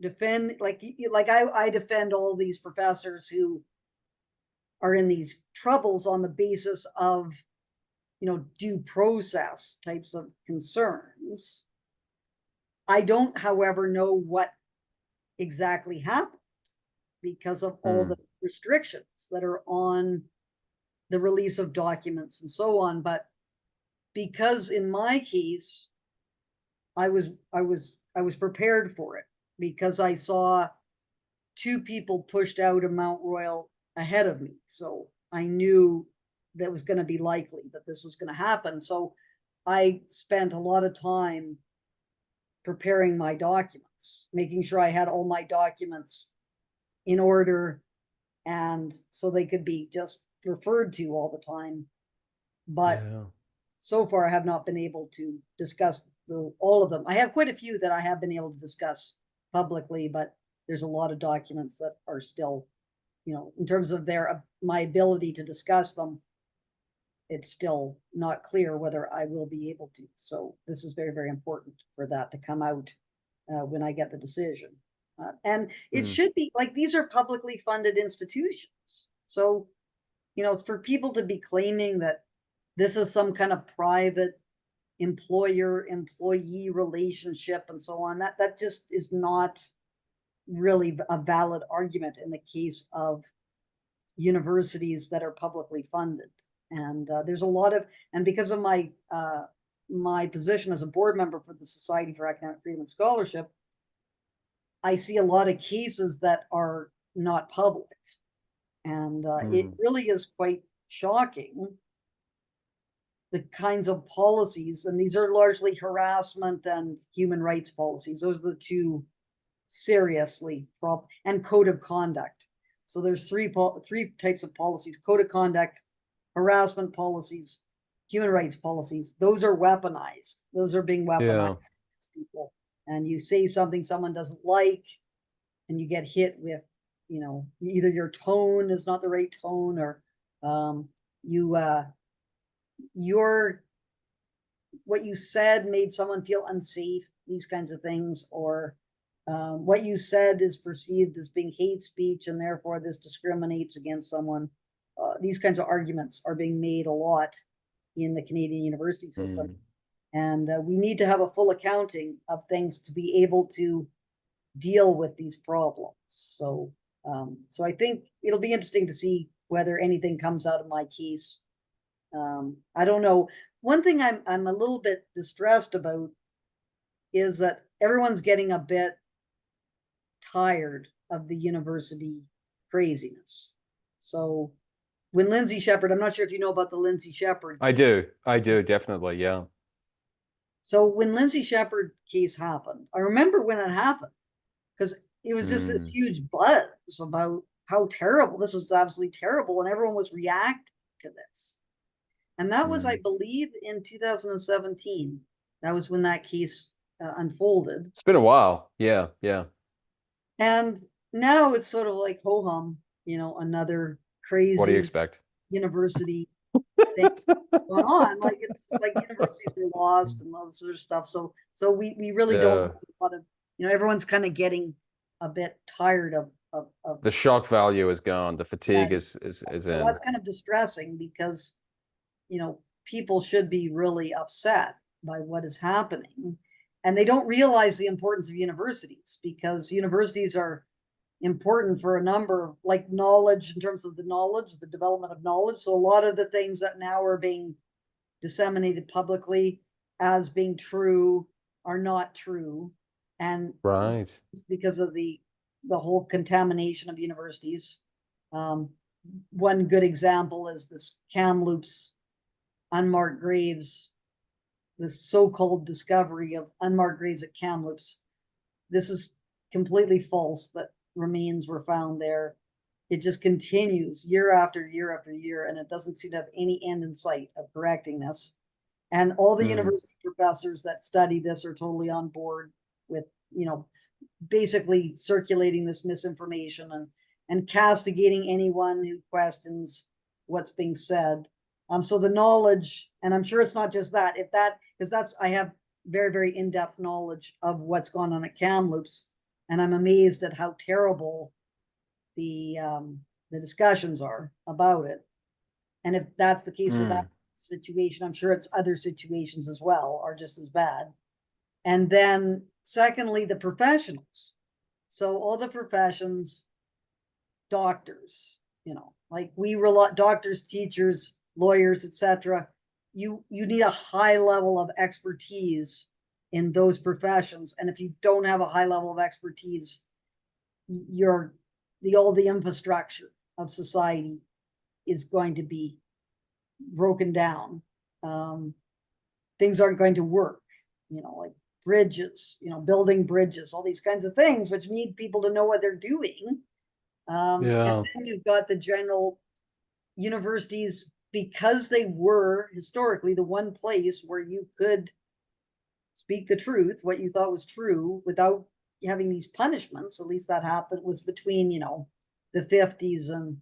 I defend all these professors who are in these troubles on the basis of, due process types of concerns. I don't, however, know what exactly happened because of all the restrictions that are on the release of documents and so on. But because in my case, I was prepared for it because I saw two people pushed out of Mount Royal ahead of me. So I knew that was going to be likely that this was going to happen. So I spent a lot of time preparing my documents, making sure I had all my documents in order and so they could be just referred to all the time. But so far I have not been able to discuss all of them. I have quite a few that I have been able to discuss publicly, but there's a lot of documents that are still, in terms of my ability to discuss them, it's still not clear whether I will be able to. So this is very, very important for that to come out when I get the decision. And it should be like, these are publicly funded institutions. So, for people to be claiming that this is some kind of private employer-employee relationship and so on, that just is not really a valid argument in the case of universities that are publicly funded. And there's a lot of, and because of my position as a board member for the Society for Academic Freedom and Scholarship, I see a lot of cases that are not public. And it really is quite shocking, the kinds of policies, and these are largely harassment and human rights policies. Those are the two seriously and code of conduct. So there's three types of policies: code of conduct, harassment policies, human rights policies. Those are weaponized. Those are being weaponized against people. And you say something someone doesn't like, and you get hit with, either your tone is not the right tone, or what you said made someone feel unsafe, these kinds of things, or what you said is perceived as being hate speech and therefore this discriminates against someone. These kinds of arguments are being made a lot in the Canadian university system. And we need to have a full accounting of things to be able to deal with these problems. So I think it'll be interesting to see whether anything comes out of my case. I don't know. One thing I'm a little bit distressed about is that everyone's getting a bit tired of the university craziness. So when Lindsay Shepherd, I'm not sure if you know about the Lindsay Shepherd case. I do, definitely, yeah. So when Lindsay Shepherd case happened, I remember when it happened, because it was just this huge buzz about how terrible, this was absolutely terrible, and everyone was reacting to this. And that was, I believe, in 2017. That was when that case unfolded. It's been a while. Yeah, yeah. And now it's sort of like ho-hum, another What do you crazy expect? university thing going on. Like it's like universities were lost and all this sort of stuff. So we really don't Yeah. have a lot of, everyone's kind of getting a bit tired of The shock value is gone. The yeah. fatigue is So in. that's kind of distressing because, people should be really upset by what is happening. And they don't realize the importance of universities, because universities are important for a number of, like, knowledge, in terms of the development of knowledge. So a lot of the things that now are being disseminated publicly as being true are not true. And Right. because of the whole contamination of universities. One good example is this Kamloops unmarked graves, the so-called discovery of unmarked graves at Kamloops. This is completely false, that remains were found there. It just continues year after year after year, and it doesn't seem to have any end in sight of correcting this. And all the university professors that study this are totally on board with, basically circulating this misinformation and castigating anyone who questions what's being said. So the knowledge, and I'm sure it's not just that, because I have very, very in-depth knowledge of what's gone on at Kamloops, and I'm amazed at how terrible the discussions are about it. And if that's the case for that situation, I'm sure it's other situations as well are just as bad. And then secondly, the professionals. So all the professions, doctors, like doctors, teachers, lawyers, etc. You need a high level of expertise in those professions. And if you don't have a high level of expertise, all the infrastructure of society is going to be broken down. Things aren't going to work, like bridges, building bridges, all these kinds of things, which need people to know what they're doing. And then you've got the general universities, because they were historically the one place where you could speak the truth, what you thought was true, without having these punishments. At least that happened was between, the 50s and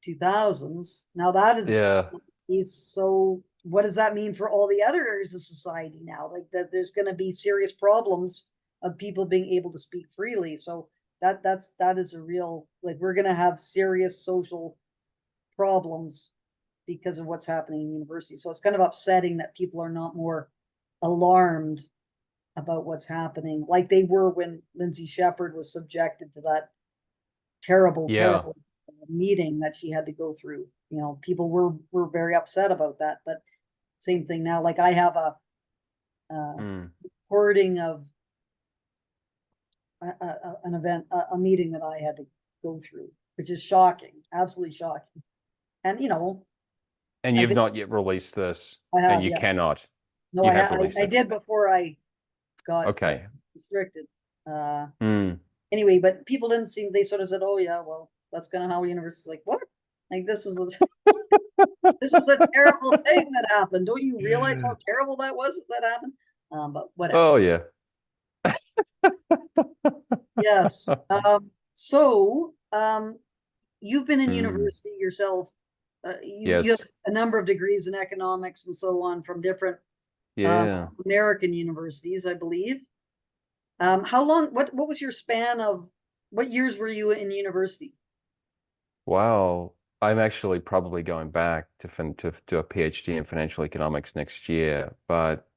2000s. Now that is so what does that mean for all the other areas of society now? Like that there's going to be serious problems of people being able to speak freely. So that is a real, like, we're going to have serious social problems because of what's happening in university. So it's kind of upsetting that people are not more alarmed about what's happening, like they were when Lindsay Shepherd was subjected to that terrible meeting that she had to go through. People were very upset about that. But same thing now. Like I have a recording of an event, a meeting that I had to go through, which is shocking, absolutely shocking. And and you've not yet released this, and you cannot. No, I did before I got restricted. Anyway, but people didn't seem, they sort of said, oh yeah, well, that's kind of how universities, like, what? Like this is a terrible thing that happened. Don't you realize how terrible that was that happened? But whatever. Oh yeah. Yes. So you've been in university yourself. You have a number of degrees in economics and so on from different American universities, I believe. How long? What was your span of? What years were you in university? Wow, I'm actually probably going back to do a PhD in financial economics next year, but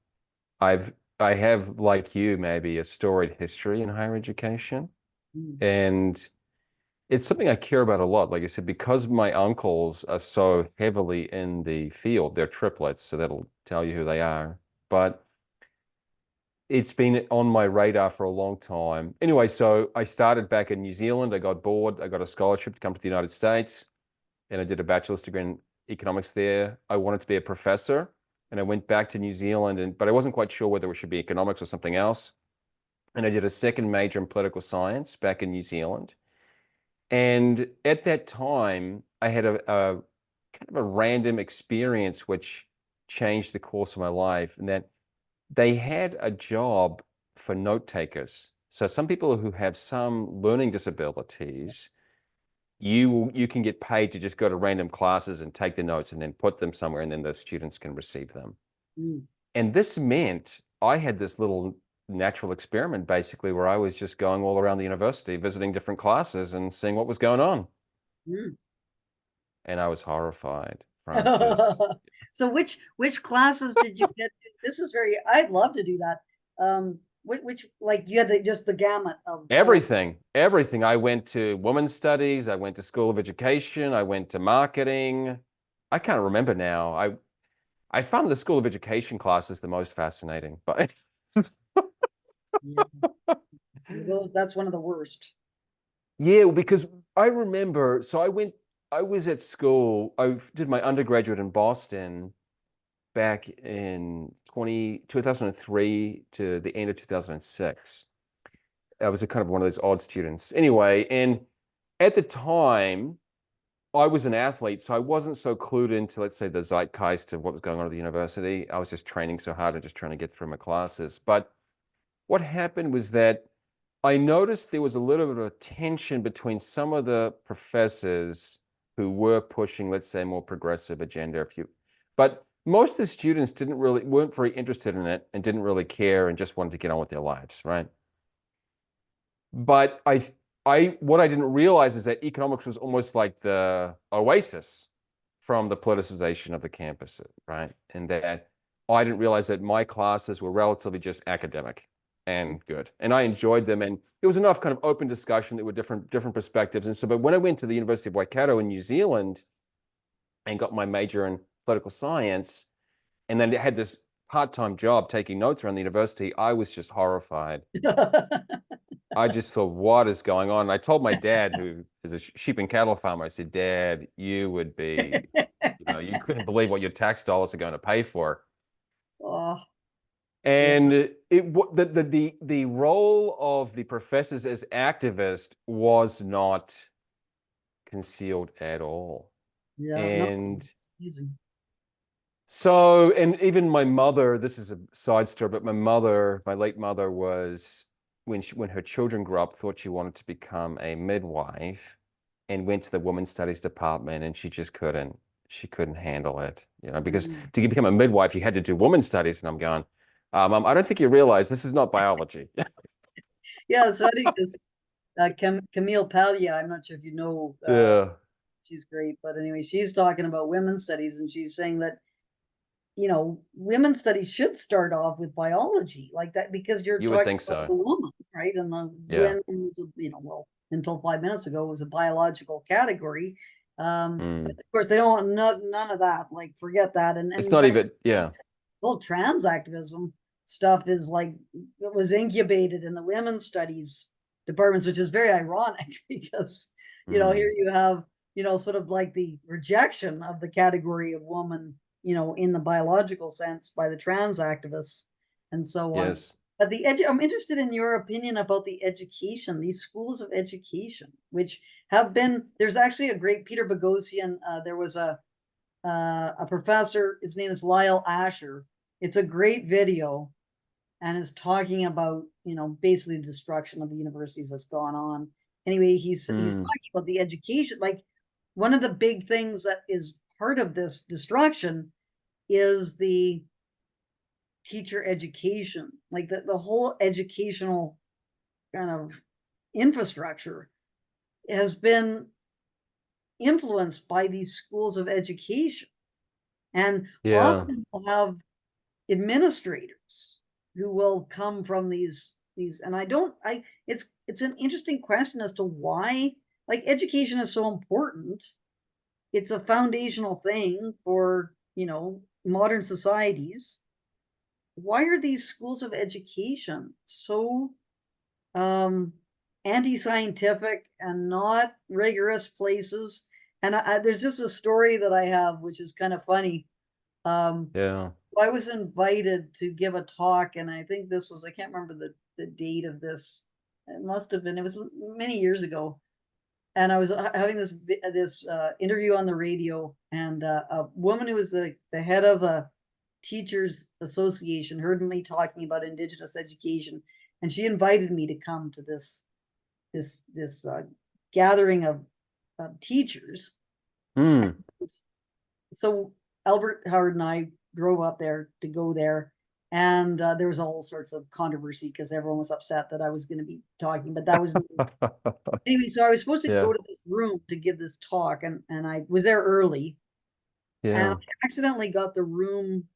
I have, like you, maybe a storied history in higher education, and it's something I care about a lot. Like I said, because my uncles are so heavily in the field, they're triplets, so that'll tell you who they are. But it's been on my radar for a long time. Anyway, so I started back in New Zealand. I got bored. I got a scholarship to come to the United States, and I did a bachelor's degree in economics there. I wanted to be a professor, and I went back to New Zealand, but I wasn't quite sure whether it should be economics or something else. And I did a second major in political science back in New Zealand. And at that time, I had a kind of a random experience which changed the course of my life, and that they had a job for note takers. So some people who have some learning disabilities, you can get paid to just go to random classes and take the notes and then put them somewhere, and then the students can receive them. And this meant I had this little natural experiment basically where I was just going all around the university, visiting different classes and seeing what was going on. And I was horrified, Francis. So which classes did you get to? This is very, I'd love to do that. Which like you had just the gamut of everything. I went to women's studies, I went to School of Education, I went to marketing. I can't remember now. I found the School of Education classes the most fascinating, but that's one of the worst. Yeah, because I remember, so I was at school, I did my undergraduate in Boston back in 2003 to the end of 2006. I was a kind of one of those odd students. Anyway, and at the time, I was an athlete, so I wasn't so clued into, let's say, the zeitgeist of what was going on at the university. I was just training so hard and just trying to get through my classes. But what happened was that I noticed there was a little bit of a tension between some of the professors who were pushing, let's say, more progressive agenda. But most of the students weren't very interested in it and didn't really care and just wanted to get on with their lives, right? But what I didn't realize is that economics was almost like the oasis from the politicization of the campus, right? And that I didn't realize that my classes were relatively just academic and good, and I enjoyed them, and there was enough kind of open discussion that were different perspectives. And so, but when I went to the University of Waikato in New Zealand and got my major in political science, and then had this part-time job taking notes around the university, I was just horrified. I just thought, what is going on? And I told my dad, who is a sheep and cattle farmer, I said, Dad, you would be, you couldn't believe what your tax dollars are going to pay for. Oh. And the role of the professors as activists was not concealed at all. Yeah, and easy. So, and even my mother, this is a side story, but my late mother was, when her children grew up, thought she wanted to become a midwife and went to the women's studies department, and she just couldn't handle it, because to become a midwife, you had to do women's studies. And I'm going, I don't think you realize this is not biology. Yeah, so I think this Camille Paglia, I'm not sure if you know, she's great, but anyway, she's talking about women's studies, and she's saying that, women's studies should start off with biology like that, because you would think about the woman, right? And the women was, well, until 5 minutes ago, was a biological category. But of course, they don't want none of that. Like, forget that. And it's not even, whole trans activism stuff is like, it was incubated in the women's studies departments, which is very ironic because, here you have, sort of like the rejection of the category of woman, in the biological sense by the trans activists and so on. Yes. But I'm interested in your opinion about the education, these schools of education, which have been, there's actually a great Peter Boghossian, there was a professor, his name is Lyle Asher. It's a great video and is talking about, basically the destruction of the universities that's gone on. Anyway, he's talking about the education. Like, one of the big things that is part of this destruction is the teacher education, like the whole educational kind of infrastructure has been influenced by these schools of education. And often we'll have administrators who will come from these, and it's an interesting question as to why, like, education is so important. It's a foundational thing for, modern societies. Why are these schools of education so anti-scientific and not rigorous places? And there's just a story that I have, which is kind of funny. I was invited to give a talk, and I think this was, I can't remember the date of this. It must have been, it was many years ago. And I was having this interview on the radio, and a woman who was the head of a teachers association heard me talking about indigenous education, and she invited me to come to this gathering of teachers. Mm. So Albert Howard and I drove up there to go there, and there was all sorts of controversy because everyone was upset that I was going to be talking. But that was anyway. So I was supposed to Yeah. go to this room to give this talk, and I was there early, and Yeah. I accidentally got the room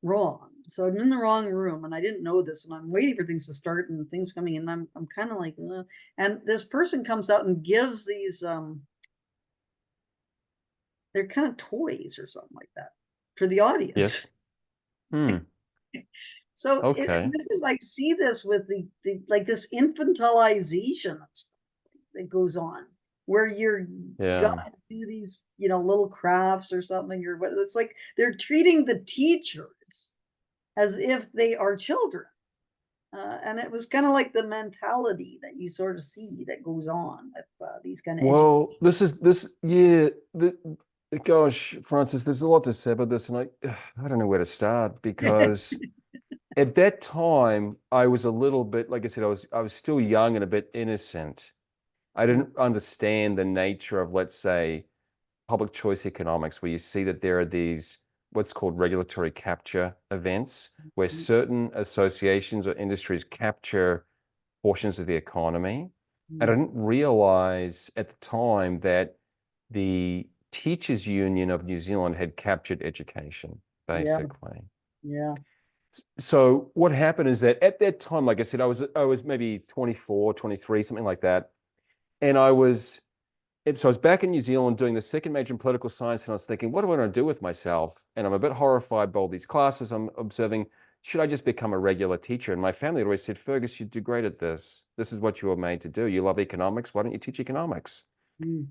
wrong. So I'm in the wrong room, and I didn't know this, and I'm waiting for things to start and things coming in. And I'm kind of like, and this person comes out and gives these they're kind of toys or something like that for the audience. Yes. Hmm. So Okay. this is, I see this with the like this infantilization that goes on, where you're got Yeah. to do these, little crafts or something, or what. It's like they're treating the teachers as if they are children. And it was kind of like the mentality that you sort of see that goes on with these kind of Well, yeah, gosh, Francis, there's a lot to say about this, and I don't know where to start because at that time I was a little bit, like I said, I was still young and a bit innocent. I didn't understand the nature of, let's say, public choice economics, where you see that there are these what's called regulatory capture events, where certain associations or industries capture portions of the economy. And I didn't realize at the time that the Teachers Union of New Zealand had captured education, Yeah, basically. yeah. So what happened is that at that time, like I said, I was maybe 24, 23, something like that. And so I was back in New Zealand doing the second major in political science, and I was thinking, what do I want to do with myself? And I'm a bit horrified by all these classes I'm observing. Should I just become a regular teacher? And my family had always said, Fergus, you'd do great at this. This is what you were made to do. You love economics. Why don't you teach economics? Mm.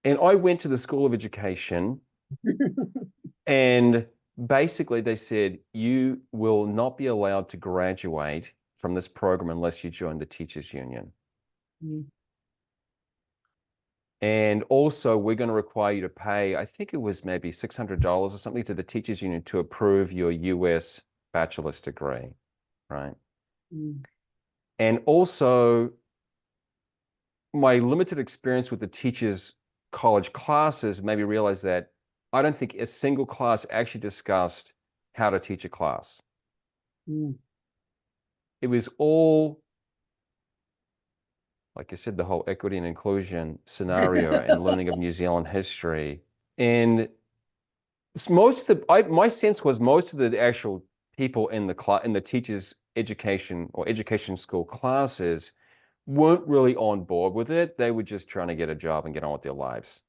And I went to the School of Education, and basically they said, you will not be allowed to graduate from this program unless you join the Teachers Union. Mm. And also, we're going to require you to pay, I think it was maybe $600 or something to the Teachers Union to approve your US bachelor's degree, right? Mm. And also, my limited experience with the teachers' college classes made me realize that I don't think a single class actually discussed how to teach a class. Mm. It was all, like I said, the whole equity and inclusion scenario and learning of New Zealand history. And my sense was most of the actual people in the teachers' education or education school classes weren't really on board with it. They were just trying to get a job and get on with their lives.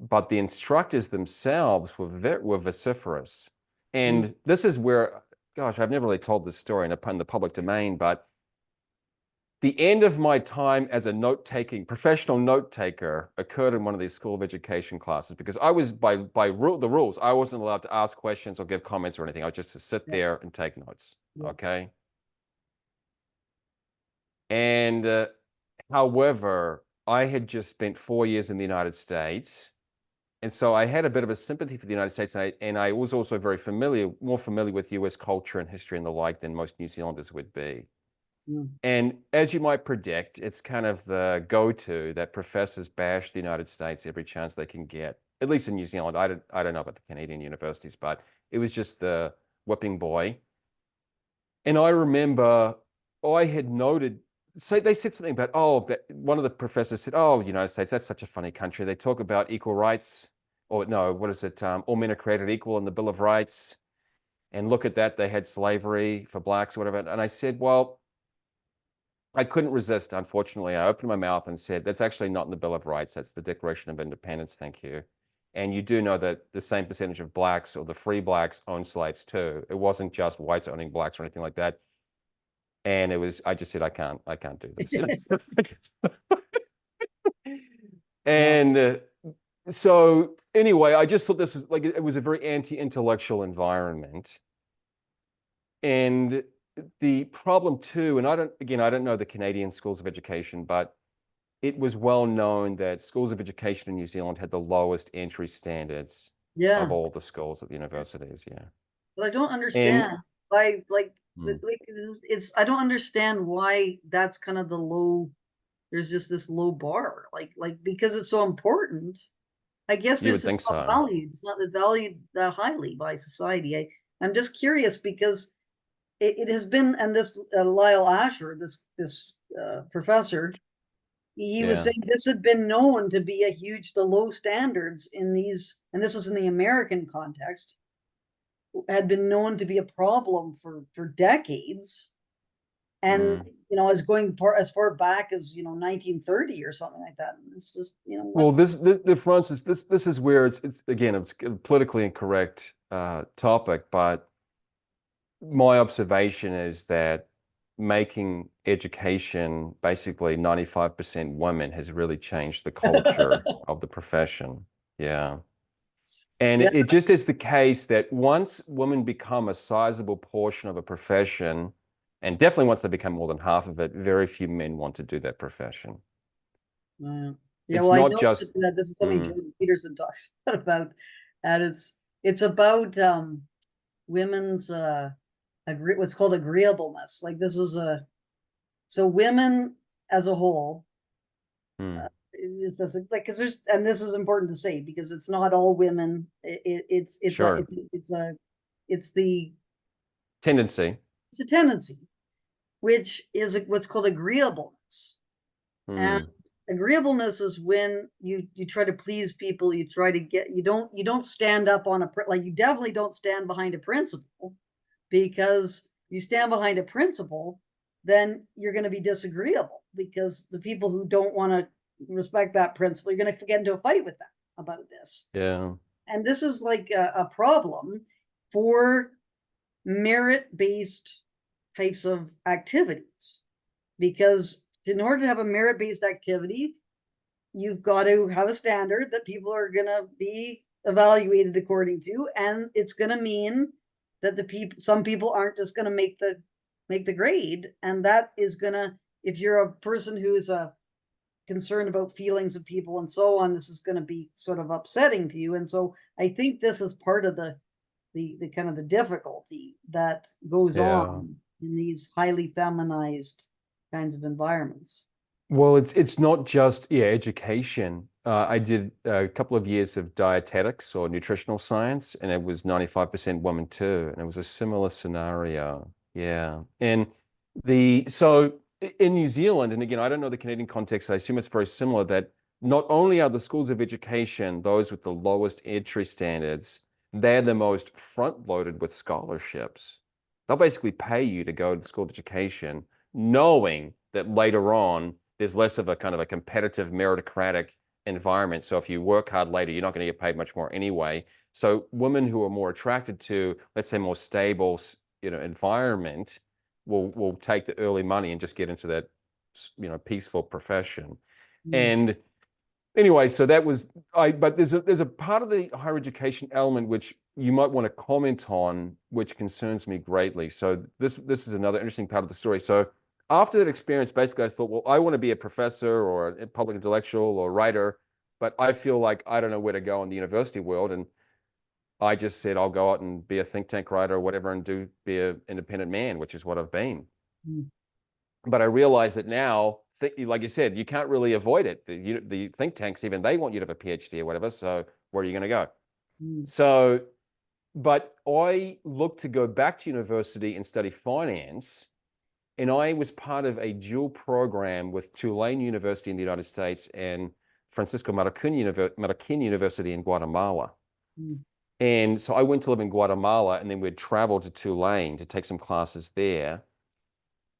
But the instructors themselves were vociferous. And this is where, gosh, I've never really told this story in the public domain, but the end of my time as a professional note taker occurred in one of these School of Education classes, because I was by the rules, I wasn't allowed to ask questions or give comments or anything. I was just to sit there and take notes. Yeah. Okay. And however, I had just spent 4 years in the United States. And so I had a bit of a sympathy for the United States. And I was also more familiar with US culture and history and the like than most New Zealanders would be. Mm. And as you might predict, it's kind of the go-to that professors bash the United States every chance they can get, at least in New Zealand. I don't know about the Canadian universities, but it was just the whipping boy. And I remember I had noted, so they said something about, one of the professors said, oh, United States, that's such a funny country. They talk about equal rights, or no, what is it? All men are created equal in the Bill of Rights. And look at that, they had slavery for blacks or whatever. And I said, well, I couldn't resist, unfortunately. I opened my mouth and said, that's actually not in the Bill of Rights. That's the Declaration of Independence. Thank you. And you do know that the same percentage of blacks or the free blacks owned slaves too. It wasn't just whites owning blacks or anything like that. And I just said, I can't do this. Yeah. And so anyway, I just thought this was like, it was a very anti-intellectual environment. And the problem too, and I don't know the Canadian schools of education, but it was well known that schools of education in New Zealand had the lowest entry standards Yeah. of all the schools at the universities. Yeah. But I don't And understand. Like Mm. like it's I don't understand why that's kind of the low. There's just this low bar, like because it's so important. I guess You there's would just think not so. valued. It's not valued that highly by society. I'm just curious because it has been, and this Lyle Asher, this professor, he was Yeah. saying this had been known to be the low standards in these, and this was in the American context, had been known to be a problem for decades, and Mm. as as far back as 1930 or something like that. And it's just what. Well, the Francis, this is where it's again, it's a politically incorrect topic, but my observation is that making education basically 95% women has really changed the culture of the profession. Yeah. And Yeah, it just is the case that once women become a sizable portion of a profession, and definitely once they become more than half of it, very few men want to do that profession. yeah. Yeah, It's well, I not know just, that this is something mm, Jordan Peterson talks about, and it's about women's what's called agreeableness. Like this is a so women as a whole, mm, is this like because there's and this is important to say because it's not all women. sure, It's the tendency. it's a tendency which is what's called agreeableness. And Mm, agreeableness is when you try to please people, you try to get you don't stand up on like you definitely don't stand behind a principle, because you stand behind a principle, then you're going to be disagreeable because the people who don't want to respect that principle, you're going to get into a fight with them about this. yeah, And this is like a problem for merit-based types of activities, because in order to have a merit-based activity, you've got to have a standard that people are going to be evaluated according to, and it's going to mean that some people aren't just going to make the grade, and that is going to, if you're a person who's concerned about feelings of people and so on, this is going to be sort of upsetting to you. And so I think this is part of the kind of the difficulty that goes yeah. on in these highly feminized kinds of environments. Well, it's not just education. I did a couple of years of dietetics or nutritional science, and it was 95% women too, and it was a similar scenario. Yeah, and in New Zealand, and again, I don't know the Canadian context. I assume it's very similar. That not only are the schools of education those with the lowest entry standards, they're the most front-loaded with scholarships. They'll basically pay you to go to the school of education, knowing that later on there's less of a kind of a competitive meritocratic environment. So if you work hard later, you're not going to get paid much more anyway. So women who are more attracted to, let's say, more stable, environment will take the early money and just get into that, peaceful profession. Mm. And anyway, so that was but there's a part of the higher education element which you might want to comment on, which concerns me greatly. So this is another interesting part of the story. So after that experience, basically I thought, well, I want to be a professor or a public intellectual or writer, but I feel like I don't know where to go in the university world. And I just said, I'll go out and be a think tank writer or whatever and be an independent man, which is what I've been. Mm. But I realize that now, like you said, you can't really avoid it. The think tanks, even they want you to have a PhD or whatever. So where are you going to go? Mm. So, but I looked to go back to university and study finance. And I was part of a dual program with Tulane University in the United States and Francisco Marroquin University in Guatemala. Mm. And so I went to live in Guatemala, and then we'd travel to Tulane to take some classes there.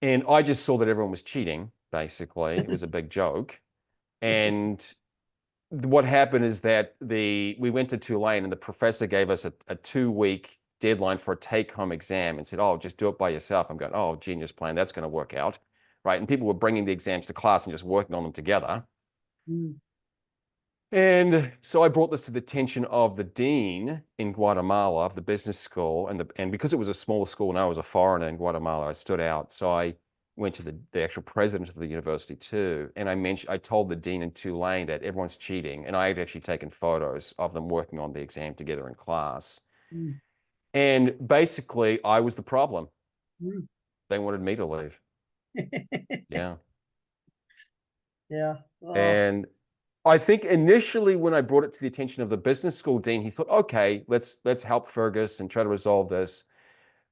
And I just saw that everyone was cheating, basically. It was a big joke. And what happened is that we went to Tulane, and the professor gave us a 2-week deadline for a take-home exam and said, oh, just do it by yourself. I'm going, oh, genius plan. That's going to work out. Right. And people were bringing the exams to class and just working on them together. Mm. And so I brought this to the attention of the dean in Guatemala of the business school, and because it was a small school and I was a foreigner in Guatemala, I stood out. So I went to the actual president of the university too, and I told the dean in Tulane that everyone's cheating, and I had actually taken photos of them working on the exam together in class. Mm. And basically, I was the problem. Mm. They wanted me to leave. Yeah. Yeah. Oh, And I think initially when I brought it to the attention of the business school dean, he thought, okay, let's help Fergus and try to resolve this.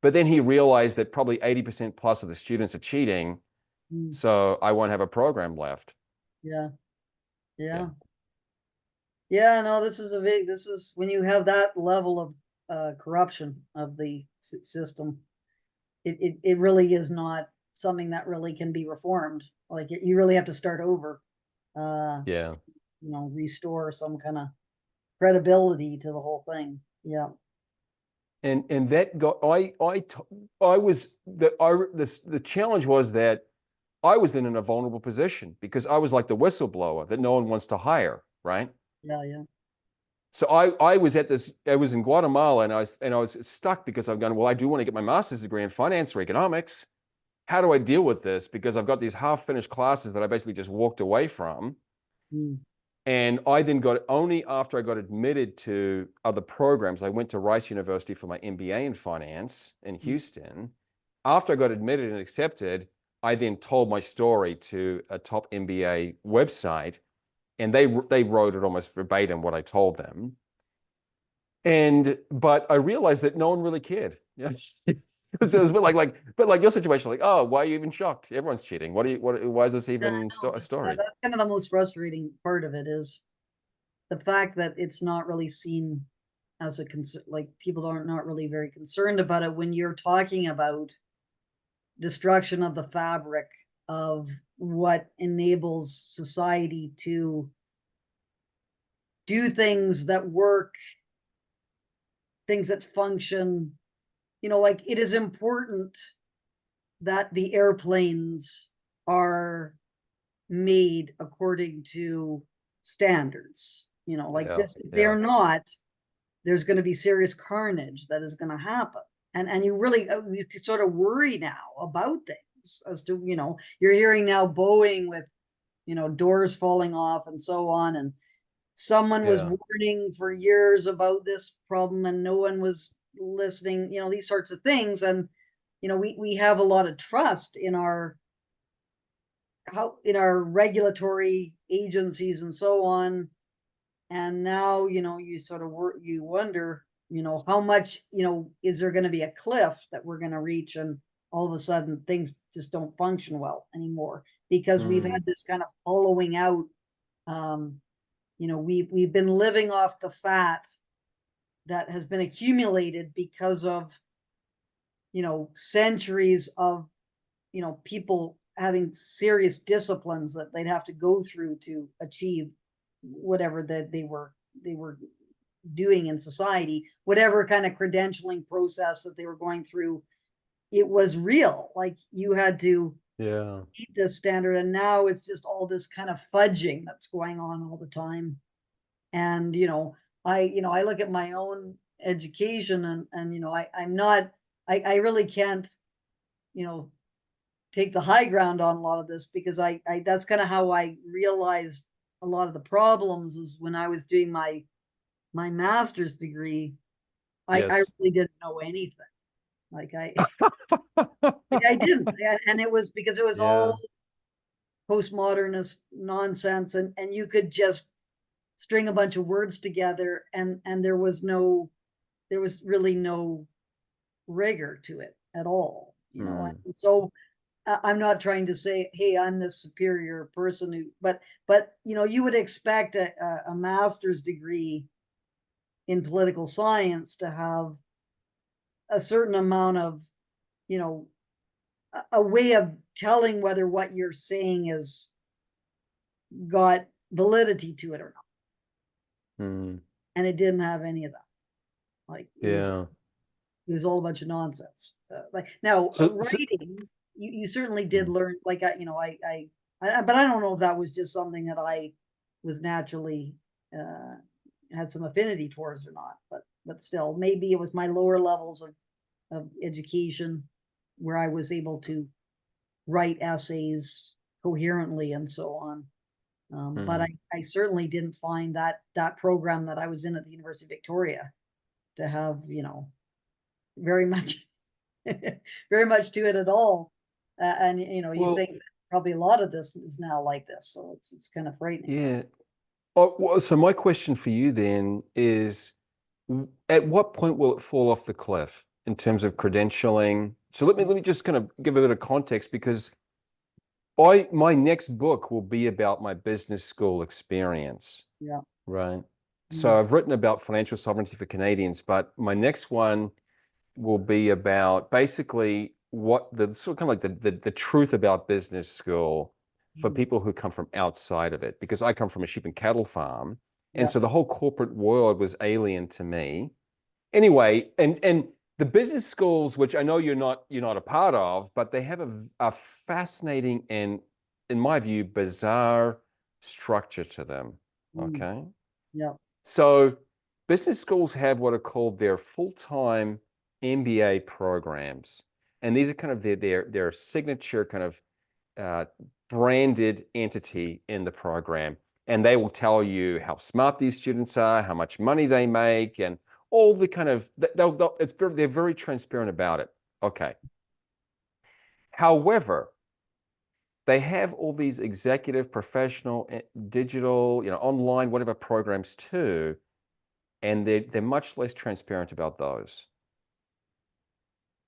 But then he realized that probably 80% plus of the students are cheating, mm. so I won't have a program left. Yeah. Yeah. Yeah. Yeah. No, this is when you have that level of corruption of the system, it really is not something that really can be reformed. Like you really have to start over, uh, Yeah. restore some kind of credibility to the whole thing. Yeah. And that got I was the challenge was that I was then in a vulnerable position because I was like the whistleblower that no one wants to hire, right? Yeah. Yeah. So I was I was in Guatemala and I was stuck because I've gone, well, I do want to get my master's degree in finance or economics. How do I deal with this? Because I've got these half-finished classes that I basically just walked away from. Mm. And I then got, only after I got admitted to other programs, I went to Rice University for my MBA in finance in Houston. After I got admitted and accepted, I then told my story to a top MBA website, and they wrote it almost verbatim what I told them. But I realized that no one really cared. Yes. So it was a bit like your situation, like, oh, why are you even shocked? Everyone's cheating. Why is this Yeah, even no, a story? that's kind of the most frustrating part of it is the fact that it's not really seen as a concern. Like people are not really very concerned about it when you're talking about destruction of the fabric of what enables society to do things that work, things that function. Like it is important that the airplanes are made according to standards. Like Yeah, this, if yeah, they're not, there's going to be serious carnage that is going to happen. And you really, you sort of worry now about things as to, you're hearing now Boeing with, doors falling off and so on. And someone was yeah, warning for years about this problem and no one was listening, these sorts of things. And, we have a lot of trust in our regulatory agencies and so on. And now, you sort of you wonder, how much, is there going to be a cliff that we're going to reach, and all of a sudden things just don't function well anymore because we've had mm, this kind of hollowing out. We've been living off the fat that has been accumulated because of centuries of people having serious disciplines that they'd have to go through to achieve whatever that they were doing in society, whatever kind of credentialing process that they were going through. It was real, like you had to yeah, meet this standard, and now it's just all this kind of fudging that's going on all the time. And I look at my own education, and I'm not, I really can't you know take the high ground on a lot of this because I that's kind of how I realized a lot of the problems is when I was doing my master's degree. I yes, really didn't know anything. Like I didn't, and it was because it was all yeah, postmodernist nonsense, and you could just string a bunch of words together, and there was really no rigor to it at all. mm, And so I'm not trying to say, hey, I'm this superior person who, but you would expect a master's degree in political science to have a certain amount of, you know, a way of telling whether what you're saying is got validity to it or not. mm, And it didn't have any of that. Like yeah. it was all a bunch of nonsense. Like now So, writing, you certainly did mm, learn. Like but I don't know if that was just something that I was naturally had some affinity towards or not. But still, maybe it was my lower levels of education where I was able to write essays coherently and so on. But mm, I certainly didn't find that program that I was in at the University of Victoria to have very much very much to it at all. And you Well, think probably a lot of this is now like this, so it's kind of frightening. yeah. Oh, well, so my question for you then is, at what point will it fall off the cliff in terms of credentialing? So let me just kind of give a bit of context, because my next book will be about my business school experience. Yeah. Right. So I've written about financial sovereignty for Canadians, but my next one will be about basically what the sort of kind of like the truth about business school for people who come from outside of it, because I come from a sheep and cattle farm, and Yeah. so the whole corporate world was alien to me. Anyway, and the business schools, which I know you're not a part of, but they have a fascinating and, in my view, bizarre structure to them. Okay. Yeah. So business schools have what are called their full-time MBA programs. And these are kind of their signature kind of branded entity in the program. And they will tell you how smart these students are, how much money they make, and all the kind of, they're very transparent about it. Okay. However, they have all these executive, professional, digital, online, whatever programs too, and they're much less transparent about those.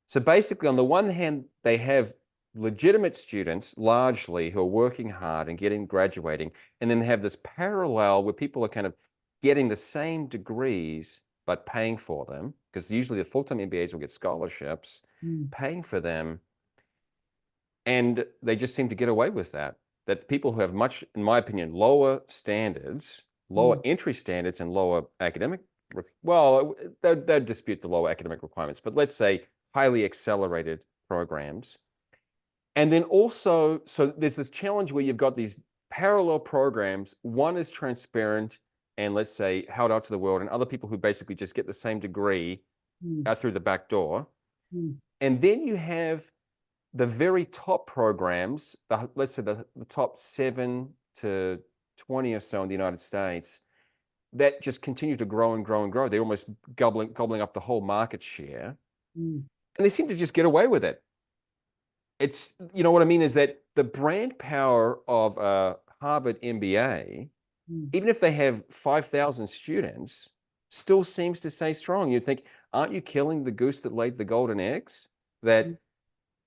So basically, on the one hand, they have legitimate students, largely, who are working hard and graduating, and then have this parallel where people are kind of getting the same degrees, but paying for them, because usually the full-time MBAs will get scholarships, paying for them, and they just seem to get away with that. That people who have much, in my opinion, lower standards, lower entry standards, and lower academic, well, they'd dispute the lower academic requirements, but let's say highly accelerated programs. And then also, so there's this challenge where you've got these parallel programs. One is transparent and, let's say, held out to the world, and other people who basically just get the same degree out through the back door. And then you have the very top programs, let's say the top 7 to 20 or so in the United States, that just continue to grow and grow and grow. They're almost gobbling up the whole market share. And they seem to just get away with it. It's, what I mean is that the brand power of a Harvard MBA, even if they have 5,000 students, still seems to stay strong. You think, aren't you killing the goose that laid the golden eggs? That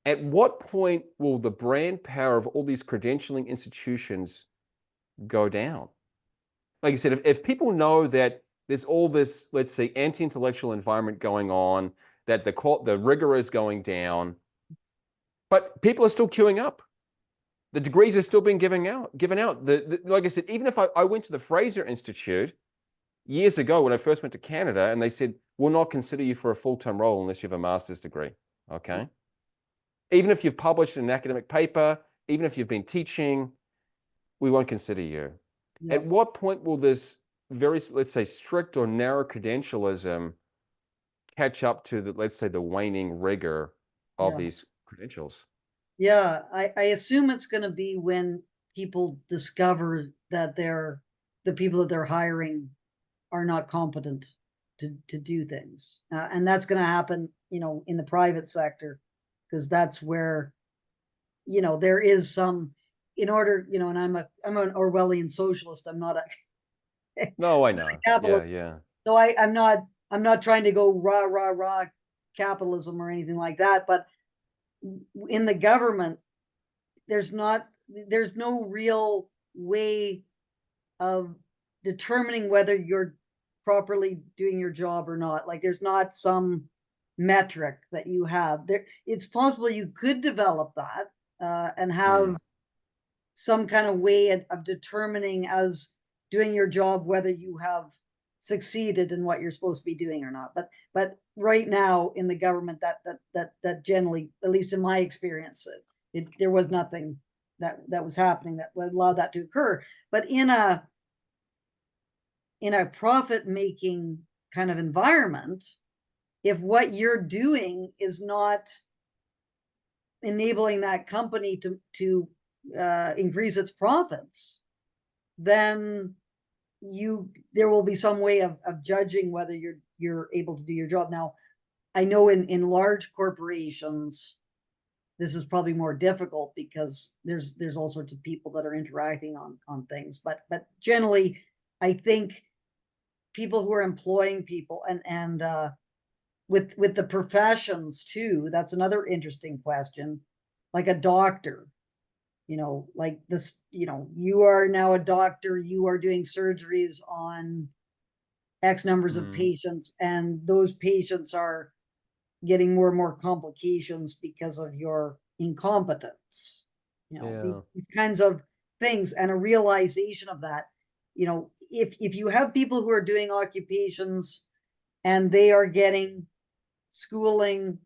at what point will the brand power of all these credentialing institutions go down? Like I said, if people know that there's all this, let's say, anti-intellectual environment going on, that the rigor is going down, but people are still queuing up. The degrees are still being given out. Like I said, even if I went to the Fraser Institute years ago when I first went to Canada, and they said, we'll not consider you for a full-time role unless you have a master's degree. Okay. Even if you've published an academic paper, even if you've been teaching, we won't consider you. At what point will this very, let's say, strict or narrow credentialism catch up to let's say, the waning rigor of these credentials? Yeah, I assume it's going to be when people discover that the people that they're hiring are not competent to do things, and that's going to happen, in the private sector, because that's where, there is some, in order, and I'm an Orwellian socialist. I'm not a No, I know. capitalist. Yeah. So I'm not trying to go rah capitalism or anything like that, but in the government, there's no real way of determining whether you're properly doing your job or not. Like, there's not some metric that you have there. It's possible you could develop that, and have some kind of way of determining, as doing your job, whether you have succeeded in what you're supposed to be doing or not. But right now in the government, that generally, at least in my experience, there was nothing that was happening that would allow that to occur. But in a profit making kind of environment, if what you're doing is not enabling that company to increase its profits, then there will be some way of judging whether you're able to do your job. Now, I know in large corporations, this is probably more difficult because there's all sorts of people that are interacting on things. But generally, I think people who are employing people and with the professions too, that's another interesting question. Like a doctor, like this, you are now a doctor, you are doing surgeries on X numbers of patients, and those patients are getting more and more complications because of your incompetence. These kinds of things, and a realization of that. If you have people who are doing occupations and they are getting schooling,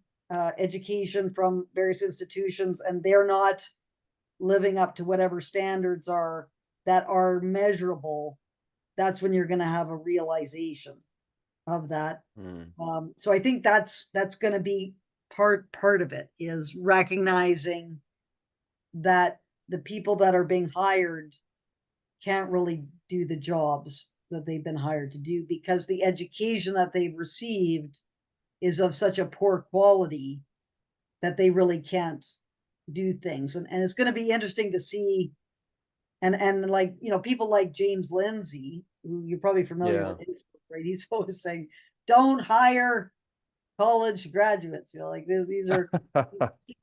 education from various institutions, and they're not living up to whatever standards are that are measurable, that's when you're going to have a realization of that. So I think that's going to be part of it, is recognizing that the people that are being hired can't really do the jobs that they've been hired to do because the education that they've received is of such a poor quality that they really can't do things. And it's going to be interesting to see. And like, people like James Lindsay, who you're probably familiar with his book, right? He's always saying, don't hire college graduates. Like these are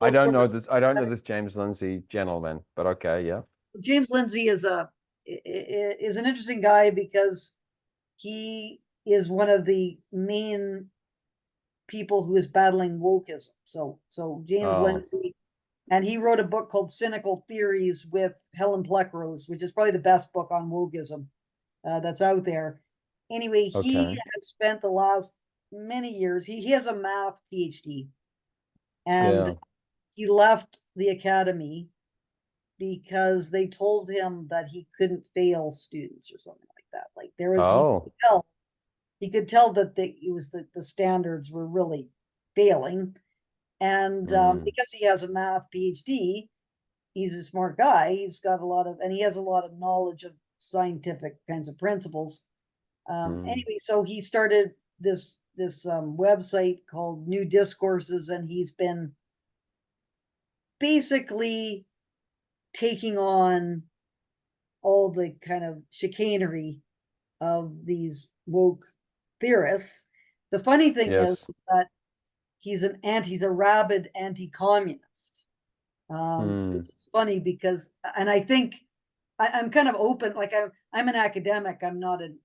I don't know this James Lindsay gentleman, but okay, yeah. James Lindsay is an interesting guy because he is one of the main people who is battling wokeism. So James Lindsay, and he wrote a book called Cynical Theories with Helen Pluckrose, which is probably the best book on wokeism that's out there. Anyway, he has spent the last many years, he has a math PhD, and he left the academy because they told him that he couldn't fail students or something like that. Like there was, he could tell that the standards were really failing. And because he has a math PhD, he's a smart guy. He's got and he has a lot of knowledge of scientific kinds of principles. Anyway, so he started this website called New Discourses, and he's been basically taking on all the kind of chicanery of these woke theorists. The funny thing is that he's a rabid anti-communist, which is funny because, and I think I'm kind of open. Like I'm an academic. I'm not an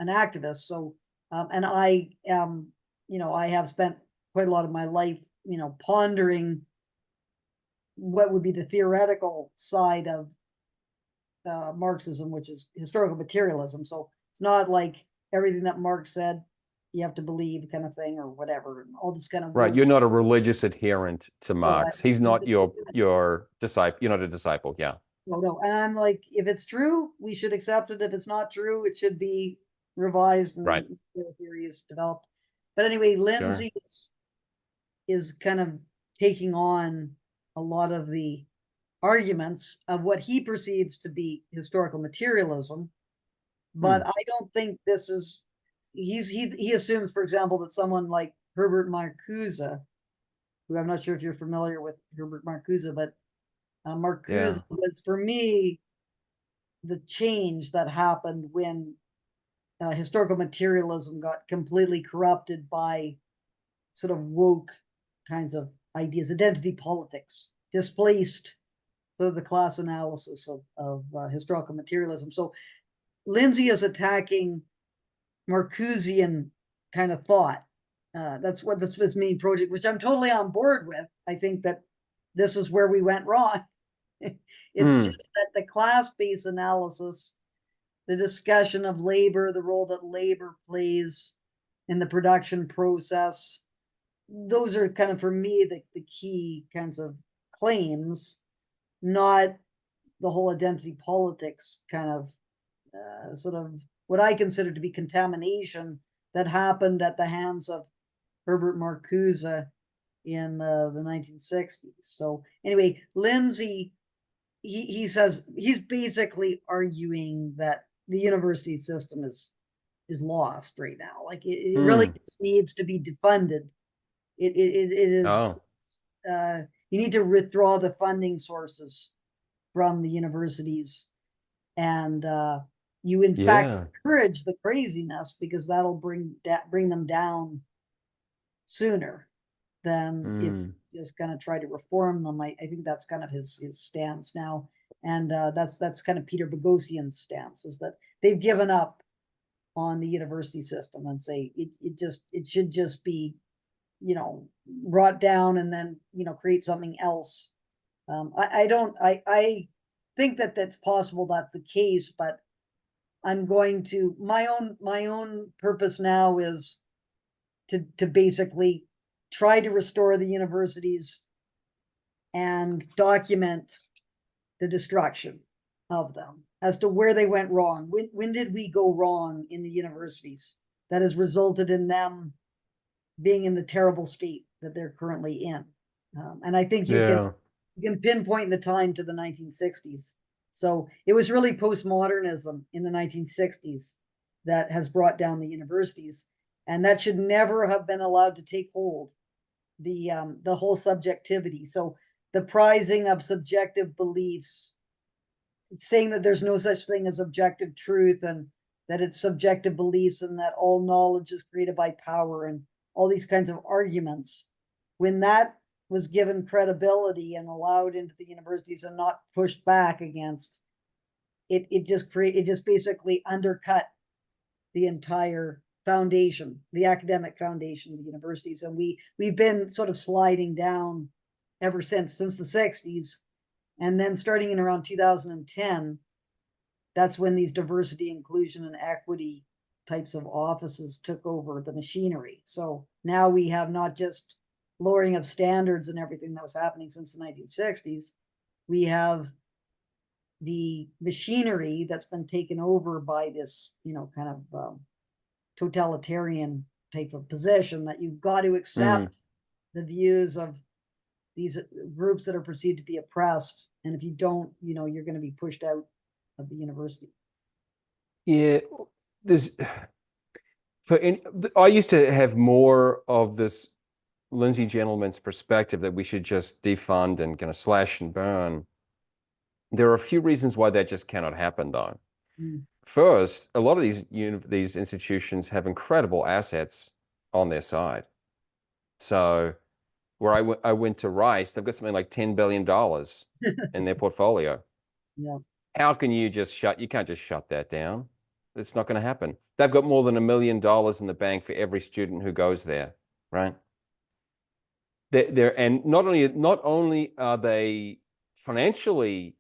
activist. So, and I am, I have spent quite a lot of my life, pondering what would be the theoretical side of Marxism, which is historical materialism. So it's not like everything that Marx said you have to believe kind of thing or whatever, and all this kind of right. You're not a religious adherent to Marx. He's not your disciple. You're not a disciple. Yeah. No. And I'm like, if it's true, we should accept it. If it's not true, it should be revised and theories developed. But anyway, Lindsay is kind of taking on a lot of the arguments of what he perceives to be historical materialism. But I don't think this is, he assumes, for example, that someone like Herbert Marcuse, who I'm not sure if you're familiar with Herbert Marcuse, but Marcuse was, for me, the change that happened when historical materialism got completely corrupted by sort of woke kinds of ideas. Identity politics displaced the class analysis of historical materialism. So Lindsay is attacking Marcusean kind of thought. That's what this main project, which I'm totally on board with. I think that this is where we went wrong. It's just that the class-based analysis, the discussion of labor, the role that labor plays in the production process, those are kind of, for me, the key kinds of claims, not the whole identity politics kind of sort of what I consider to be contamination that happened at the hands of Herbert Marcuse in the 1960s. So anyway, Lindsay, he says he's basically arguing that the university system is lost right now. Like it really just needs to be defunded It is, Oh, you need to withdraw the funding sources from the universities, and you in fact yeah. encourage the craziness, because that'll bring them down sooner than if Mm, you just kind of try to reform them. I think that's kind of his stance now, and that's kind of Peter Boghossian's stance, is that they've given up on the university system and say it should just be, brought down, and then create something else. I think that that's possible, that's the case, but I'm going to, my own purpose now is to basically try to restore the universities and document the destruction of them, as to where they went wrong. When did we go wrong in the universities that has resulted in them being in the terrible state that they're currently in? And I think yeah. you can pinpoint the time to the 1960s. So it was really postmodernism in the 1960s that has brought down the universities, and that should never have been allowed to take hold. The whole subjectivity, so the prizing of subjective beliefs, saying that there's no such thing as objective truth, and that it's subjective beliefs, and that all knowledge is created by power, and all these kinds of arguments, when that was given credibility and allowed into the universities and not pushed back against, it just basically undercut the entire foundation, the academic foundation of the universities. And we've been sort of sliding down ever since the 60s. And then starting in around 2010, that's when these diversity, inclusion, and equity types of offices took over the machinery. So now we have not just lowering of standards and everything that was happening since the 1960s. We have the machinery that's been taken over by this, kind of totalitarian type of position, that you've got to accept the views of these groups that are perceived to be oppressed. And if you don't, you're going to be pushed out of the university. Yeah, there's I used to have more of this Lindsay gentleman's perspective that we should just defund and kind of slash and burn. There are a few reasons why that just cannot happen, though. Mm. First, a lot of these institutions have incredible assets on their side. So where I went to Rice, they've got something like $10 billion in their portfolio. Yeah. How can you can't just shut that down. It's not going to happen. They've got more than $1 million in the bank for every student who goes there, right? And not only are they financially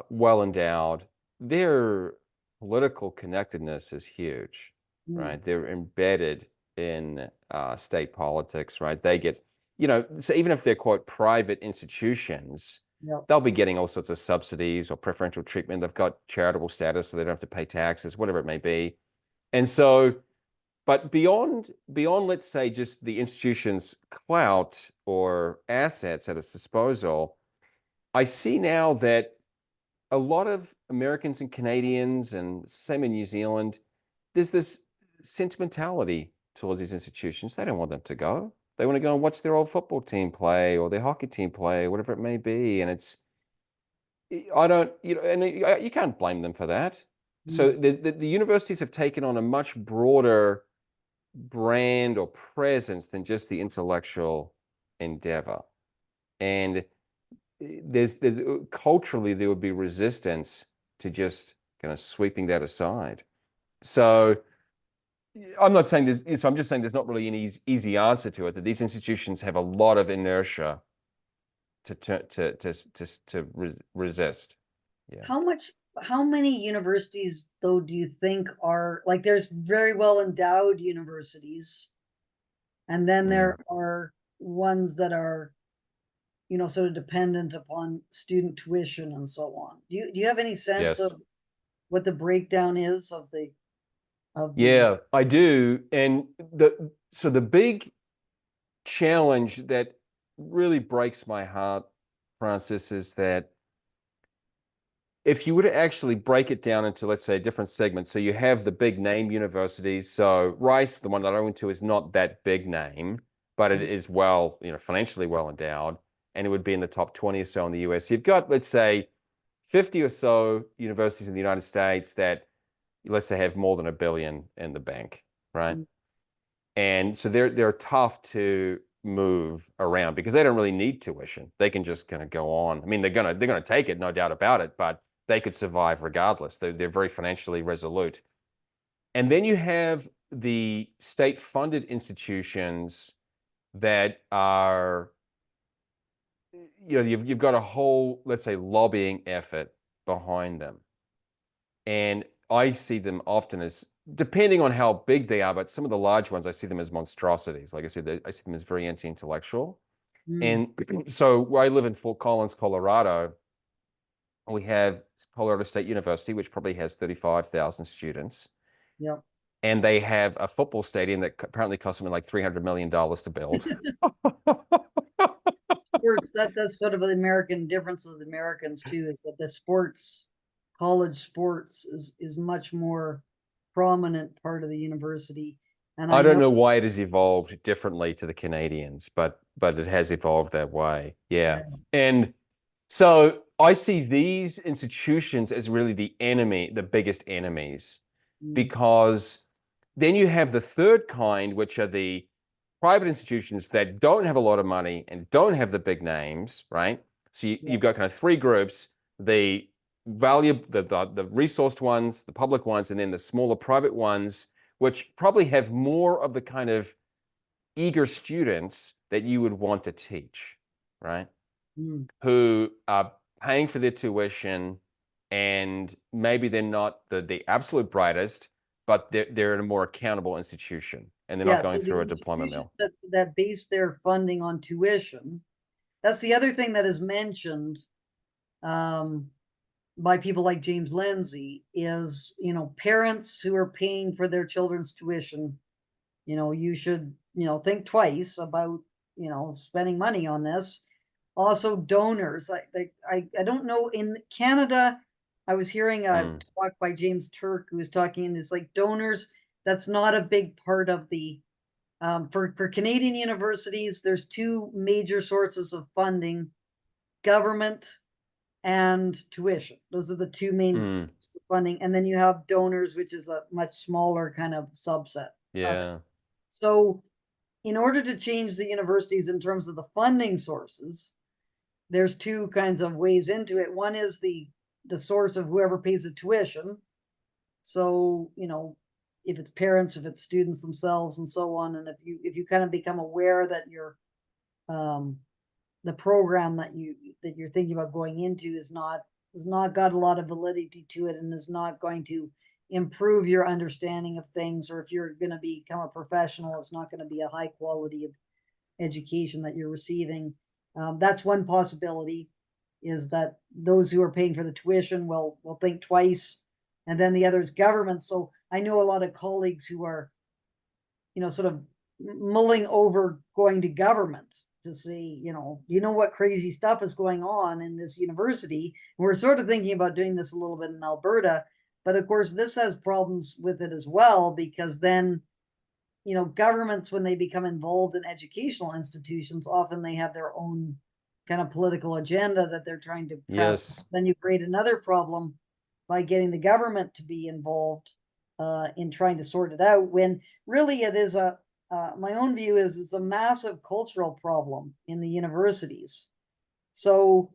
well endowed, their political connectedness is huge, right? They're embedded in state politics, right? They get, so even if they're quote private institutions, Yep. they'll be getting all sorts of subsidies or preferential treatment. They've got charitable status, so they don't have to pay taxes, whatever it may be. And so, but beyond, let's say, just the institution's clout or assets at its disposal, I see now that a lot of Americans and Canadians, and same in New Zealand, there's this sentimentality towards these institutions. They don't want them to go. They want to go and watch their old football team play or their hockey team play, whatever it may be. And I don't, and you can't blame them for that. So the universities have taken on a much broader brand or presence than just the intellectual endeavor. And there's culturally, there would be resistance to just kind of sweeping that aside. So I'm not saying there's, so I'm just saying there's not really an easy answer to it, that these institutions have a lot of inertia to resist. Yeah. How many universities, though, do you think are like, there's very well endowed universities, and then there are ones that are, sort of dependent upon student tuition and so on. Do you have any sense Yes. of what the breakdown is of the Yeah, I do. And the big challenge that really breaks my heart, Francis, is that if you were to actually break it down into, let's say, different segments, so you have the big name universities. So Rice, the one that I went to, is not that big name, but it is well, financially well endowed, and it would be in the top 20 or so in the US. You've got, let's say, 50 or so universities in the United States that, let's say, have more than $1 billion in the bank, right? And so they're tough to move around because they don't really need tuition. They can just kind of go on. I mean, they're gonna take it, no doubt about it, but they could survive regardless. They're very financially resolute. And then you have the state-funded institutions that are, you've got a whole, let's say, lobbying effort behind them. And I see them often as, depending on how big they are, but some of the large ones, I see them as monstrosities. Like I said, I see them as very anti-intellectual. And so where I live in Fort Collins, Colorado, we have Colorado State University, which probably has 35,000 students. Yep. And they have a football stadium that apparently cost them like $300 million to build. Sports, that's sort of the American difference with Americans too, is that the sports, college sports is much more prominent part of the university. And I don't know why it has evolved differently to the Canadians, but it has evolved that way. Yeah. And so I see these institutions as really the enemy, the biggest enemies, because then you have the third kind, which are the private institutions that don't have a lot of money and don't have the big names, right? So you've got kind of three groups: the the resourced ones, the public ones, and then the smaller private ones, which probably have more of the kind of eager students that you would want to teach, right? Who are paying for their tuition, and maybe they're not the absolute brightest, but they're in a more accountable institution, and they're not going through a diploma mill. That base their funding on tuition. That's the other thing that is mentioned by people like James Lindsay is, parents who are paying for their children's tuition, you should, think twice about, spending money on this. Also donors. I don't know, in Canada, I was hearing a talk by James Turk, who was talking, and it's like donors, that's not a big part of the, for Canadian universities, there's two major sources of funding: government and tuition. Those are the two main funding. And then you have donors, which is a much smaller kind of subset. Yeah. So in order to change the universities in terms of the funding sources, there's two kinds of ways into it. One is the source of whoever pays the tuition. So, if it's parents, if it's students themselves, and so on. And if you kind of become aware that you're, the program that you're thinking about going into has not got a lot of validity to it, and is not going to improve your understanding of things, or if you're going to become a professional, it's not going to be a high quality of education that you're receiving. That's one possibility, is that those who are paying for the tuition will think twice. And then the other is government. So I know a lot of colleagues who are, sort of mulling over going to government to see, what crazy stuff is going on in this university. And we're sort of thinking about doing this a little bit in Alberta, but of course this has problems with it as well, because then, governments, when they become involved in educational institutions, often they have their own kind of political agenda that they're trying to press. Yes. Then you create another problem by getting the government to be involved in trying to sort it out, when really it is my own view is it's a massive cultural problem in the universities. So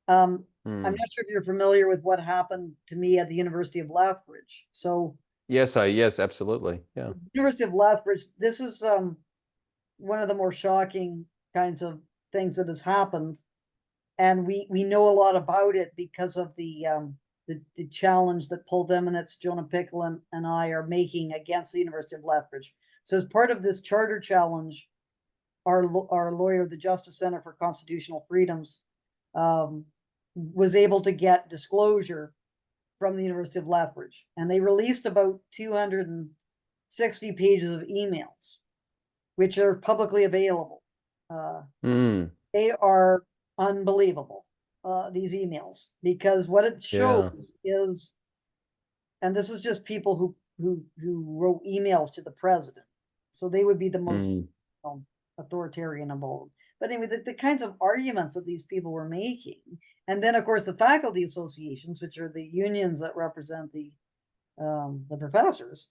I'm not sure if you're familiar with what happened to me at the University of Lethbridge. So Yes, absolutely. Yeah. University of Lethbridge, this is one of the more shocking kinds of things that has happened. And we know a lot about it because of the challenge that Paul Vemenitz, Jonah Pickle, and I are making against the University of Lethbridge. So as part of this charter challenge, our lawyer, the Justice Center for Constitutional Freedoms, was able to get disclosure from the University of Lethbridge. And they released about 260 pages of emails, which are publicly available. They are unbelievable, these emails, because what it shows is, and this is just people who wrote emails to the president. So they would be the most authoritarian involved. But anyway, the kinds of arguments that these people were making, and then of course the faculty associations, which are the unions that represent the professors,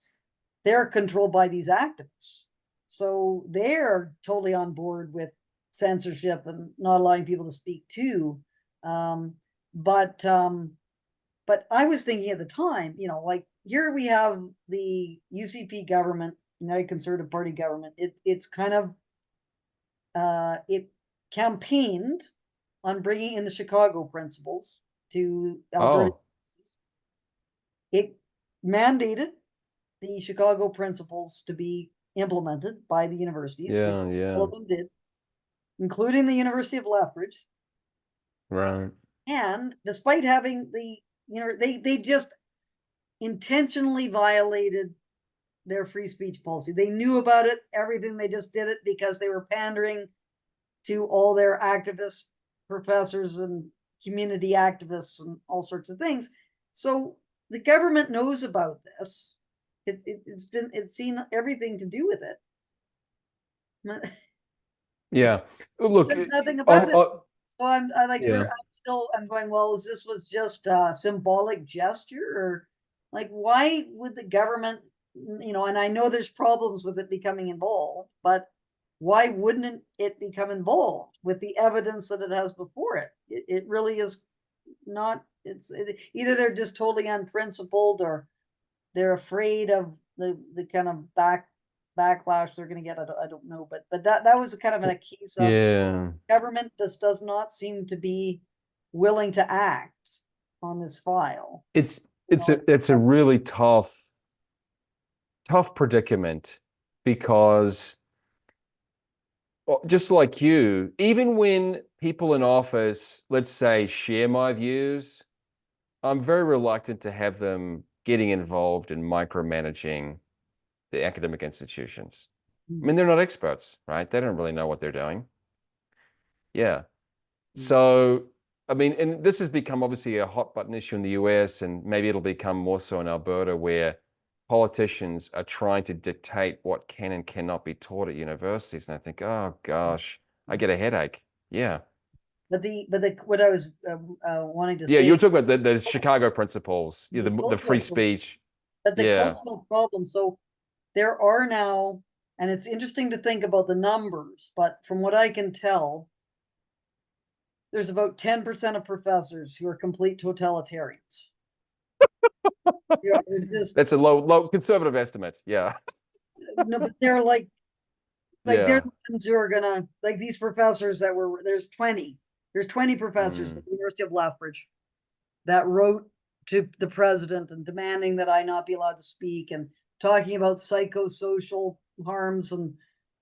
they're controlled by these activists. So they're totally on board with censorship and not allowing people to speak too. But I was thinking at the time, you know, like here we have the UCP government, United Conservative Party government. It's kind of it campaigned on bringing in the Chicago principles to Alberta. Oh, It mandated the Chicago principles to be implemented by the universities, which all yeah, of them did, including the University of Lethbridge. right. And despite having the, you know, they just intentionally violated their free speech policy. They knew about it, everything. They just did it because they were pandering to all their activists, professors, and community activists, and all sorts of things. So the government knows about this. It's seen everything to do with it. Yeah. Look, There's nothing about it. on, So I like yeah. I'm going, well, is this was just a symbolic gesture, or like why would the government, you know, and I know there's problems with it becoming involved, but why wouldn't it become involved with the evidence that it has before it? It really is not, either they're just totally unprincipled, or they're afraid of the kind of backlash they're going to get. I don't know, but that was kind of a case of Yeah. government does not seem to be willing to act on this file. It's a really tough predicament because just like you, even when people in office, let's say, share my views, I'm very reluctant to have them getting involved in micromanaging the academic institutions. I mean, they're not experts, right? They don't really know what they're doing. Yeah. So, I mean, and this has become obviously a hot button issue in the US, and maybe it'll become more so in Alberta, where politicians are trying to dictate what can and cannot be taught at universities. And I think, oh gosh, I get a headache. Yeah. But what I was wanting to Yeah, you're say, talking about the Chicago principles, the the free cultural, speech. but the Yeah. cultural problem. So there are now, and it's interesting to think about the numbers, but from what I can tell, there's about 10% of professors who are complete totalitarians. Yeah, they're just, That's a low conservative estimate. Yeah. no, but they're like they're Yeah. the ones who are gonna, like these professors that were, there's 20 professors at the University of Lethbridge that wrote to the president and demanding that I not be allowed to speak, and talking about psychosocial harms, and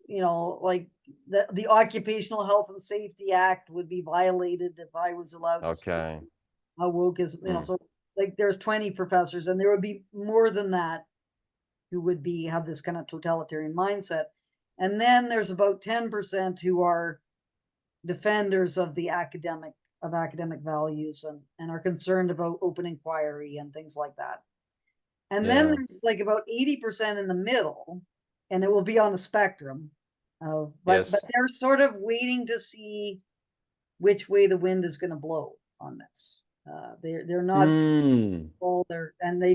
you know, like the Occupational Health and Safety Act would be violated if I was allowed to speak. Okay. How woke is, you know, so like there's 20 professors, and there would be more than that who would be have this kind of totalitarian mindset. And then there's about 10% who are defenders of the academic values, and are concerned about open inquiry and things like that. And then Yeah. there's like about 80% in the middle, and it will be on a spectrum of, but Yes. they're sort of waiting to see which way the wind is going to blow on this. They're not all there, and they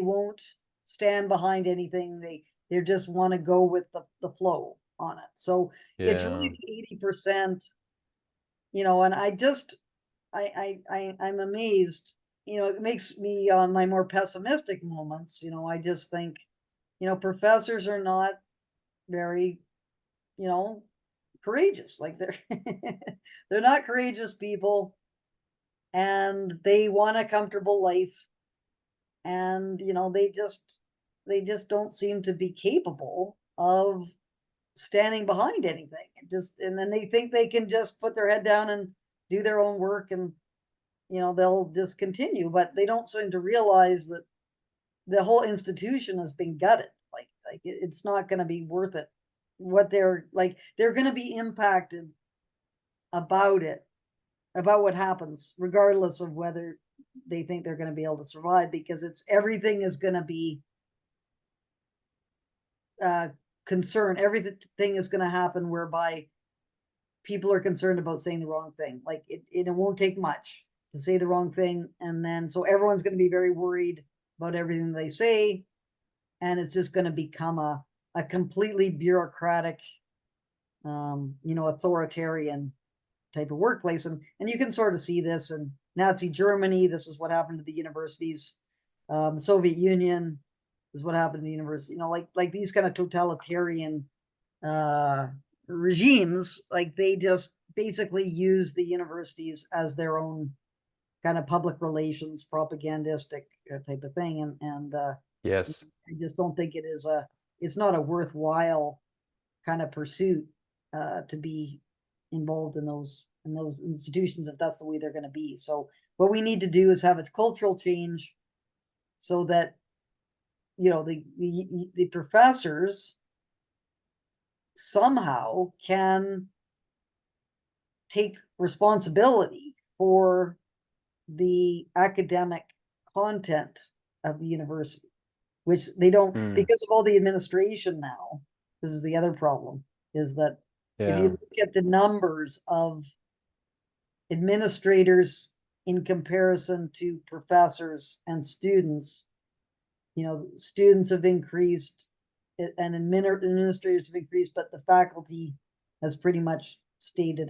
won't stand behind anything. They just want to go with the flow on it. So it's really Yeah. the 80%, you know, and I'm amazed, you know, it makes me on my more pessimistic moments, you know, I just think, you know, professors are not very, you know, courageous. Like they're not courageous people, and they want a comfortable life, and you know, they just don't seem to be capable of standing behind anything. And then they think they can just put their head down and do their own work, and you know, they'll just continue, but they don't seem to realize that the whole institution has been gutted. Like it's not going to be worth it. What they're like, they're going to be impacted about it, about what happens, regardless of whether they think they're going to be able to survive, because it's everything is going to be concern. Everything is going to happen whereby people are concerned about saying the wrong thing. Like it won't take much to say the wrong thing. And then, so everyone's going to be very worried about everything they say. And it's just going to become a completely bureaucratic, authoritarian type of workplace. And you can sort of see this in Nazi Germany. This is what happened to the universities. The Soviet Union is what happened to the university. Like these kind of totalitarian regimes, like they just basically use the universities as their own kind of public relations propagandistic type of thing. And Yes. I just don't think it's not a worthwhile kind of pursuit to be involved in those institutions if that's the way they're going to be. So what we need to do is have a cultural change so that the professors somehow can take responsibility for the academic content of the university, which they don't because of all the administration now. This is the other problem, is that if you look at the numbers of administrators in comparison to professors and students, students have increased and administrators have increased, but the faculty has pretty much stayed at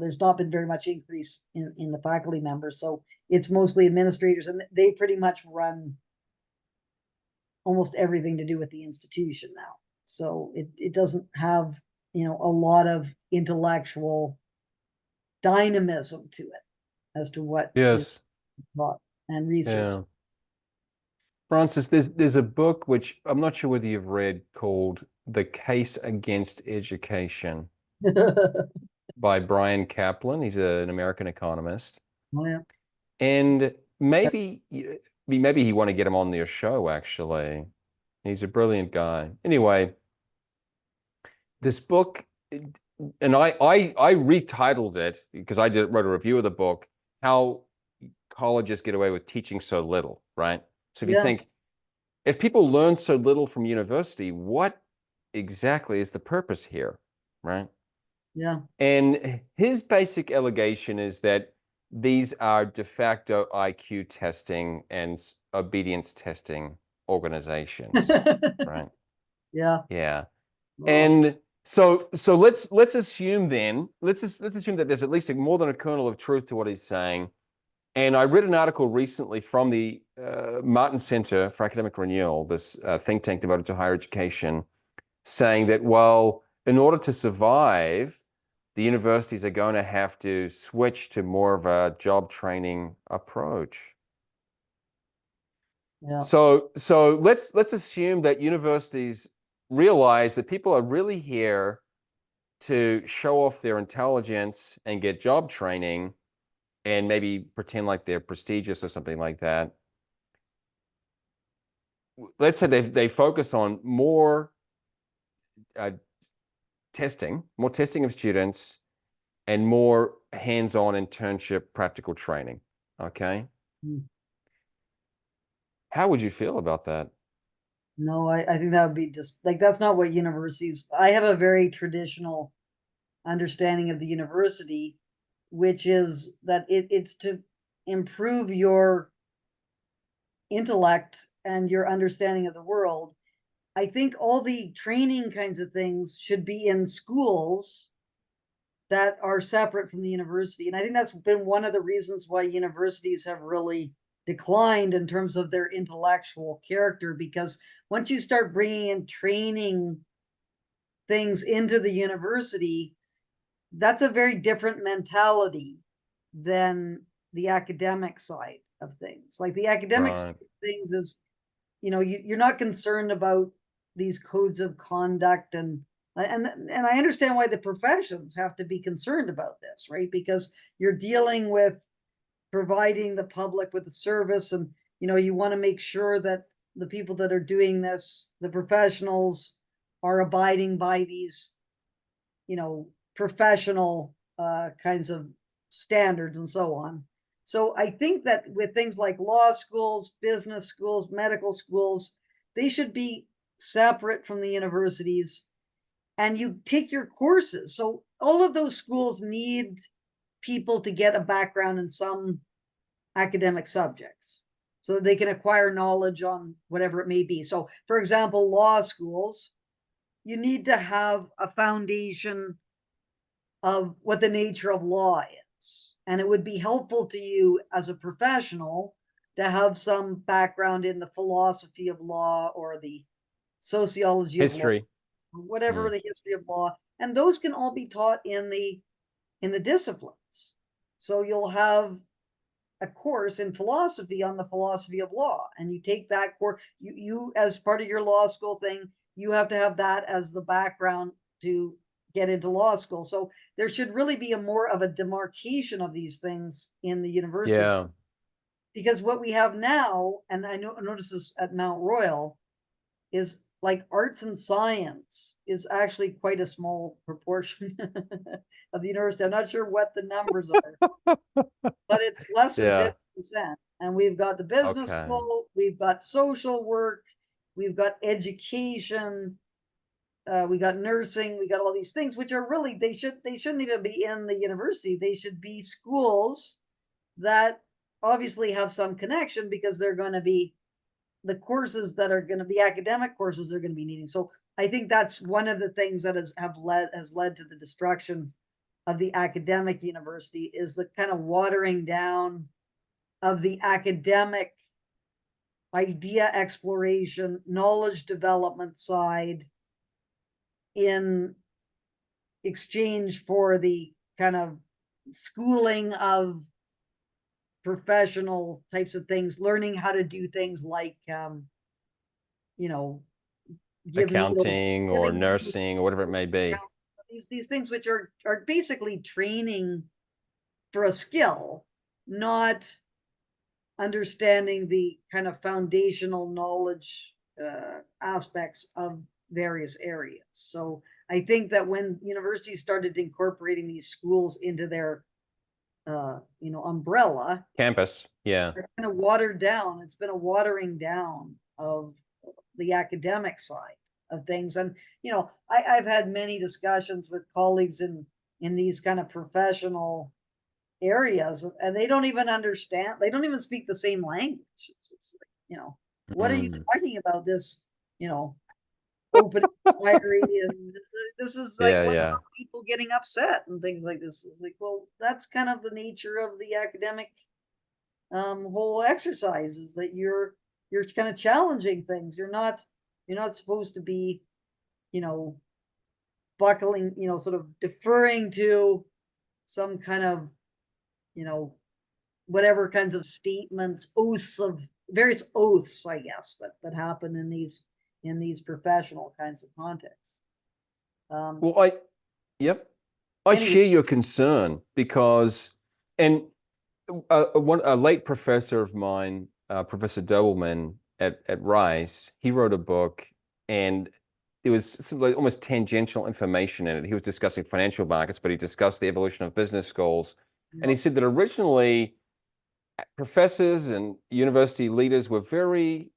there's not been very much increase in the faculty members. So it's mostly administrators, and they pretty much run almost everything to do with the institution now. So it doesn't have, a lot of intellectual dynamism to it as to what is taught and research. Yeah. Francis, there's a book which I'm not sure whether you've read called The Case Against Education by Brian Kaplan. He's an American economist. Oh, yeah. And maybe you want to get him on your show, actually. He's a brilliant guy. Anyway, this book, and I retitled it because I wrote a review of the book, How Colleges Get Away with Teaching So Little, right? So if you think, if people learn so little from university, what exactly is the purpose here, right? Yeah. And his basic allegation is that these are de facto IQ testing and obedience testing organizations, right? Yeah. Yeah. Well, And so let's assume then, let's assume that there's at least more than a kernel of truth to what he's saying. And I read an article recently from the Martin Center for Academic Renewal, this think tank devoted to higher education, saying that, well, in order to survive, the universities are going to have to switch to more of a job training approach. yeah. So let's assume that universities realize that people are really here to show off their intelligence and get job training and maybe pretend like they're prestigious or something like that. Let's say they focus on more testing of students and more hands-on internship practical training, okay? How would you feel about that? No, I think that would be just like, that's not what universities, I have a very traditional understanding of the university, which is that it's to improve your intellect and your understanding of the world. I think all the training kinds of things should be in schools that are separate from the university. And I think that's been one of the reasons why universities have really declined in terms of their intellectual character, because once you start bringing in training things into the university, that's a very different mentality than the academic side of things. Like the academic side of things is, you're not concerned about these codes of conduct and I understand why the professions have to be concerned about this, right? Because you're dealing with providing the public with a service, and you want to make sure that the people that are doing this, the professionals, are abiding by these professional kinds of standards and so on. So I think that with things like law schools, business schools, medical schools, they should be separate from the universities, and you take your courses. So all of those schools need people to get a background in some academic subjects so that they can acquire knowledge on whatever it may be. So, for example, law schools, you need to have a foundation of what the nature of law is. And it would be helpful to you as a professional to have some background in the philosophy of law or the sociology of law, History. whatever the history of law. And those can all be taught in the disciplines. So you'll have a course in philosophy on the philosophy of law, and you take that course. You as part of your law school thing, you have to have that as the background to get into law school. So there should really be a more of a demarcation of these things in the universities. Yeah. Because what we have now, and I notice this at Mount Royal, is like arts and science is actually quite a small proportion of the university. I'm not sure what the numbers are, but it's less than 50%. And we've got the business Okay. school, we've got social work, we've got education, we got nursing, we got all these things, which are really, they shouldn't even be in the university. They should be schools that obviously have some connection, because they're going to be the courses that are going to be academic courses they're going to be needing. So I think that's one of the things that has led to the destruction of the academic university, is the kind of watering down of the academic idea exploration, knowledge development side in exchange for the kind of schooling of professional types of things, learning how to do things like, Accounting or nursing or whatever it may be. These things which are basically training for a skill, not understanding the kind of foundational knowledge aspects of various areas. So I think that when universities started incorporating these schools into their umbrella Campus. Yeah. it's kind of watered down. It's been a watering down of the academic side of things. And I've had many discussions with colleagues in these kind of professional areas, and they don't even understand. They don't even speak the same language. It's like, what are you talking about? This, open inquiry, and this is like people getting upset and things like this. It's like, well, that's kind of the nature of the academic whole exercise, is that you're kind of challenging things. You're not supposed to be, buckling, sort of deferring to some kind of, whatever kinds of statements, various oaths, I guess, that happen in these professional kinds of contexts. Well, I share your concern, because, and a late professor of mine, Professor Dobelman at Rice, he wrote a book, and there was some like almost tangential information in it. He was discussing financial markets, but he discussed the evolution of business schools. And he said that originally professors and university leaders were very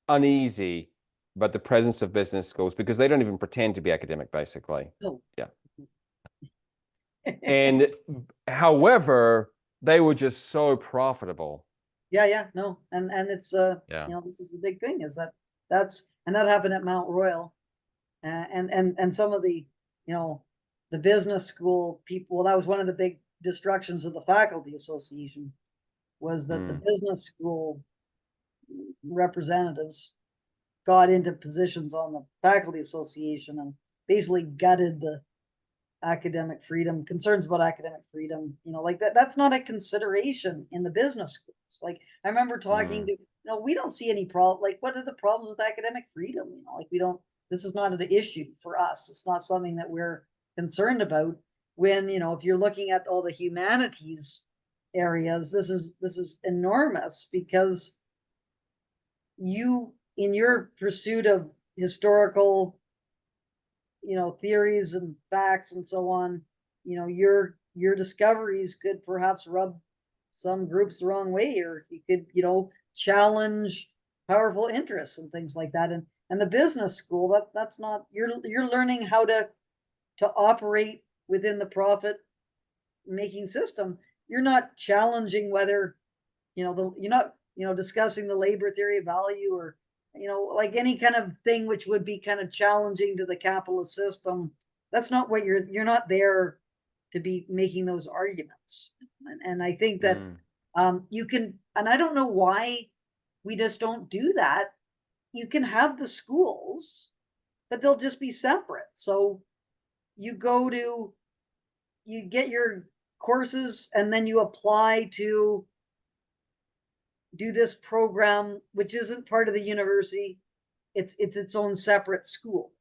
uneasy about the presence of business schools, because they don't even pretend to be academic, basically. Oh. Yeah. And however, they were just so profitable. No. And it's this is the big thing, is that that happened at Mount Royal. And some of the, the business school people, well, that was one of the big destructions of the faculty association, was that the business school representatives got into positions on the faculty association and basically gutted the academic freedom, concerns about academic freedom, like that's not a consideration in the business schools. Like I remember talking to, we don't see any problem. Like, what are the problems with academic freedom? Like this is not an issue for us. It's not something that we're concerned about. When, if you're looking at all the humanities areas, this is enormous, because you, in your pursuit of historical, theories and facts and so on, your discoveries could perhaps rub some groups the wrong way, or you could, challenge powerful interests and things like that. And the business school, that's not, you're learning how to operate within the profit making system. You're not challenging whether, you're not, discussing the labor theory of value, or, like any kind of thing which would be kind of challenging to the capitalist system. That's not what you're not there to be making those arguments. And I think that you can, and I don't know why we just don't do that. You can have the schools, but they'll just be separate. So you get your courses, and then you apply to do this program, which isn't part of the university. It's its own separate school.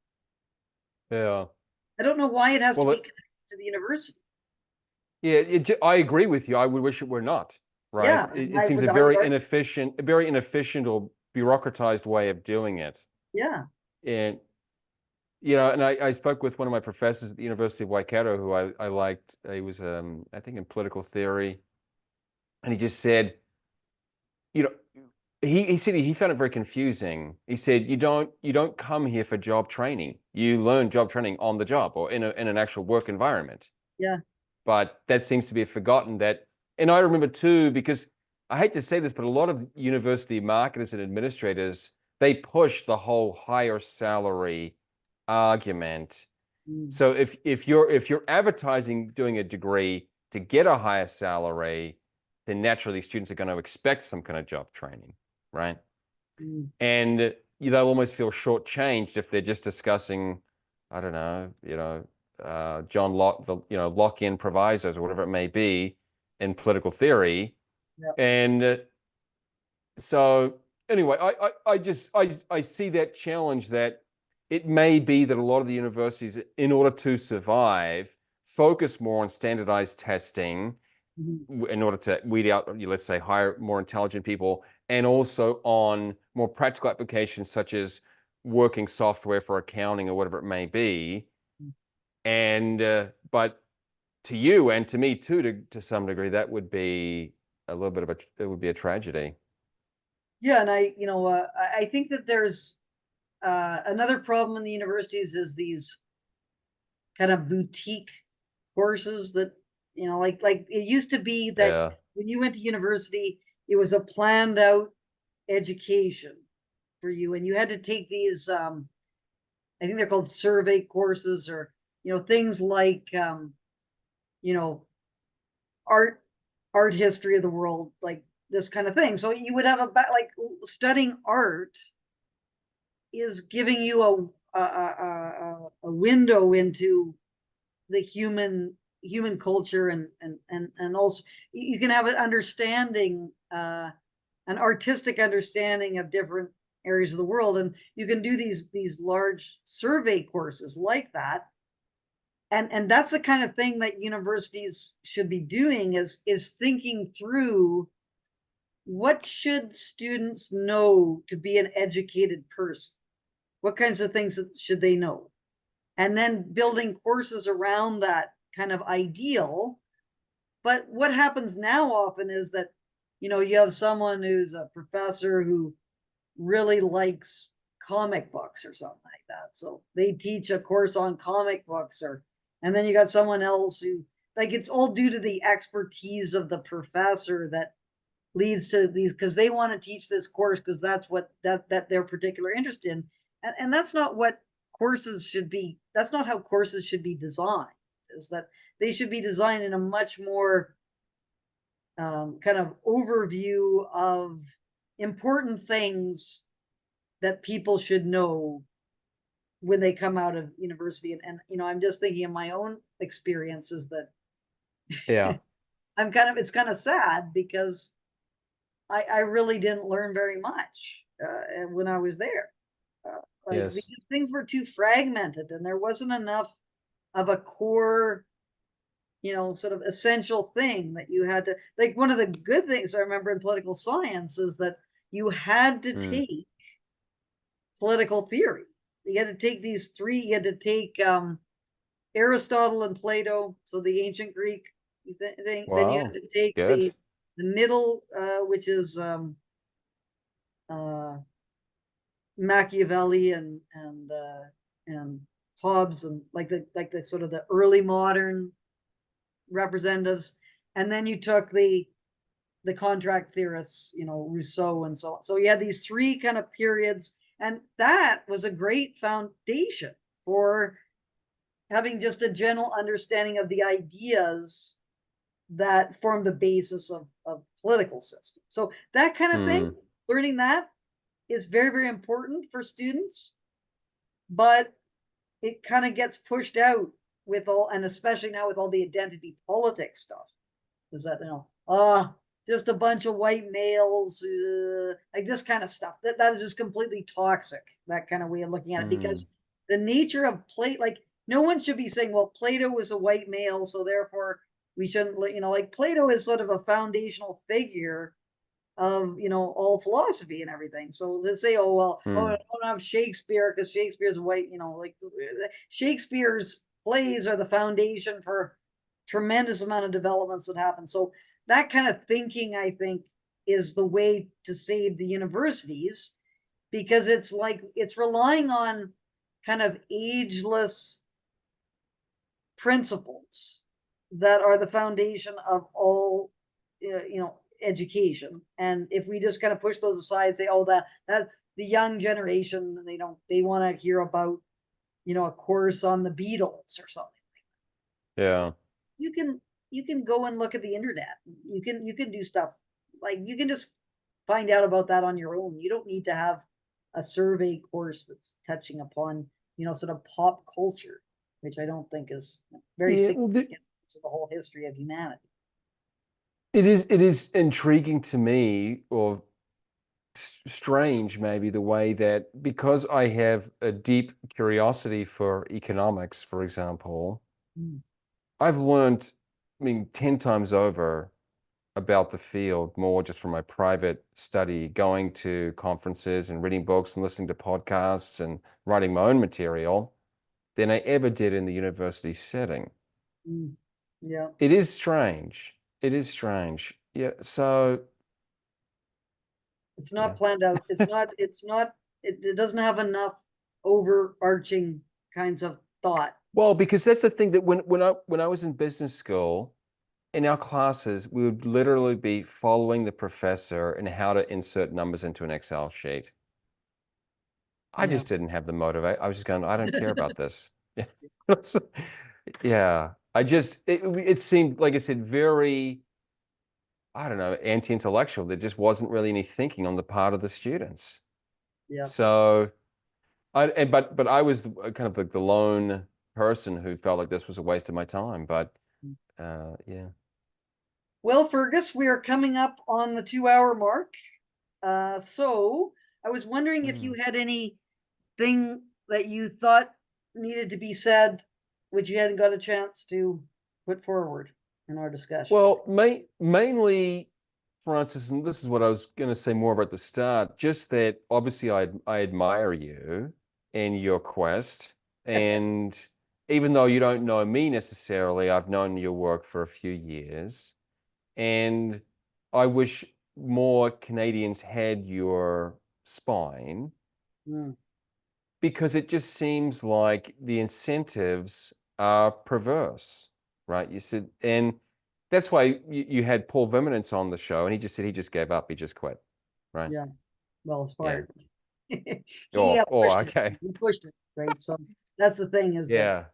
Yeah. I don't know why it has to be connected to the university. Yeah, I agree with you. I would wish it were not, right? Yeah, It seems a very inefficient or bureaucratized way of doing it. Yeah. And, and I spoke with one of my professors at the University of Waikato who I liked. He was, I think, in political theory. And he just said, he said he found it very confusing. He said, you don't come here for job training. You learn job training on the job or in an actual work environment. Yeah. But that seems to be forgotten that, and I remember too, because I hate to say this, but a lot of university marketers and administrators, they push the whole higher salary argument. So if you're advertising doing a degree to get a higher salary, then naturally students are going to expect some kind of job training, right? And they'll almost feel shortchanged if they're just discussing, I don't know, John Locke, Lockean provisos or whatever it may be in political theory. Yep. And so anyway, I see that challenge, that it may be that a lot of the universities, in order to survive, focus more on standardized testing in order to weed out, let's say, more intelligent people, and also on more practical applications such as working software for accounting or whatever it may be. And but to you and to me too, to some degree, that would be a little bit of it would be a tragedy. Yeah, and I think that there's another problem in the universities is these kind of boutique courses that, like it used to be that when you went to university, it was a planned out education for you, and you had to take these, I think they're called survey courses, or, things like, art history of the world, like this kind of thing. So you would have like studying art is giving you a window into the human culture, and also you can have an understanding, an artistic understanding of different areas of the world, and you can do these large survey courses like that. And that's the kind of thing that universities should be doing, is thinking through, what should students know to be an educated person? What kinds of things should they know? And then building courses around that kind of ideal. But what happens now often is that, you have someone who's a professor who really likes comic books or something like that. So they teach a course on comic books, and then you got someone else who, like, it's all due to the expertise of the professor that leads to these, because they want to teach this course because that's what that they're particular interested in. And that's not what courses should be. That's not how courses should be designed. Is that they should be designed in a much more kind of overview of important things that people should know when they come out of university. And I'm just thinking of my own experiences that it's kind of sad, because I really didn't learn very much when I was there. Because things were too fragmented, and there wasn't enough of a core, sort of essential thing that you had to, like, one of the good things I remember in political science is that you had to take political theory. You had to take these three, you had to take Aristotle and Plato, so the ancient Greek thing. Wow. Then you had to take the middle, which is Machiavelli and Hobbes and like the sort of the early modern representatives, and then you took the contract theorists, Rousseau and so on. So you had these three kind of periods, and that was a great foundation for having just a general understanding of the ideas that form the basis of political system. So that kind of thing, learning that is very, very important for students, but it kind of gets pushed out with all, and especially now with all the identity politics stuff, is that, just a bunch of white males, like this kind of stuff. That is just completely toxic, that kind of way of looking at it, because the nature of Plato, like no one should be saying, well, Plato was a white male, so therefore we shouldn't, like Plato is sort of a foundational figure of, all philosophy and everything. So they say, oh, well, I don't have Shakespeare because Shakespeare's white, like Shakespeare's plays are the foundation for tremendous amount of developments that happen. So that kind of thinking, I think, is the way to save the universities, because it's like it's relying on kind of ageless principles that are the foundation of all, education. And if we just kind of push those aside and say, oh, that the young generation, they want to hear about, a course on the Beatles or something. Yeah. You can go and look at the internet. You can do stuff like you can just find out about that on your own. You don't need to have a survey course that's touching upon, sort of pop culture, which I don't think is very significant to the whole history of humanity. It is intriguing to me, or strange maybe, the way that, because I have a deep curiosity for economics, for example, I've learned, 10 times over about the field, more just from my private study, going to conferences and reading books and listening to podcasts and writing my own material, than I ever did in the university setting. Yeah. It is strange. It is strange. Yeah. So it's not planned out. It doesn't have enough overarching kinds of thought. Well, because that's the thing, that when I was in business school, in our classes, we would literally be following the professor in how to insert numbers into an Excel sheet. I just didn't have the motivate. I was just going, I don't care about this. Yeah. It seemed, like I said, very, I don't know, anti-intellectual. There just wasn't really any thinking on the part of the students. Yeah. So, but I was kind of the lone person who felt like this was a waste of my time. But yeah. Well, Fergus, we are coming up on the 2-hour mark. So I was wondering if you had anything that you thought needed to be said, which you hadn't got a chance to put forward in our discussion. Well, mainly, Francis, and this is what I was going to say more about at the start, just that obviously I admire you and your quest. And even though you don't know me necessarily, I've known your work for a few years. And I wish more Canadians had your spine, because it just seems like the incentives are perverse, right? You said, and that's why you had Paul Viminance on the show, and he just said he just gave up, he just quit, right? Yeah. Well, it's fired. Okay. He pushed it, right? So that's the thing, is that,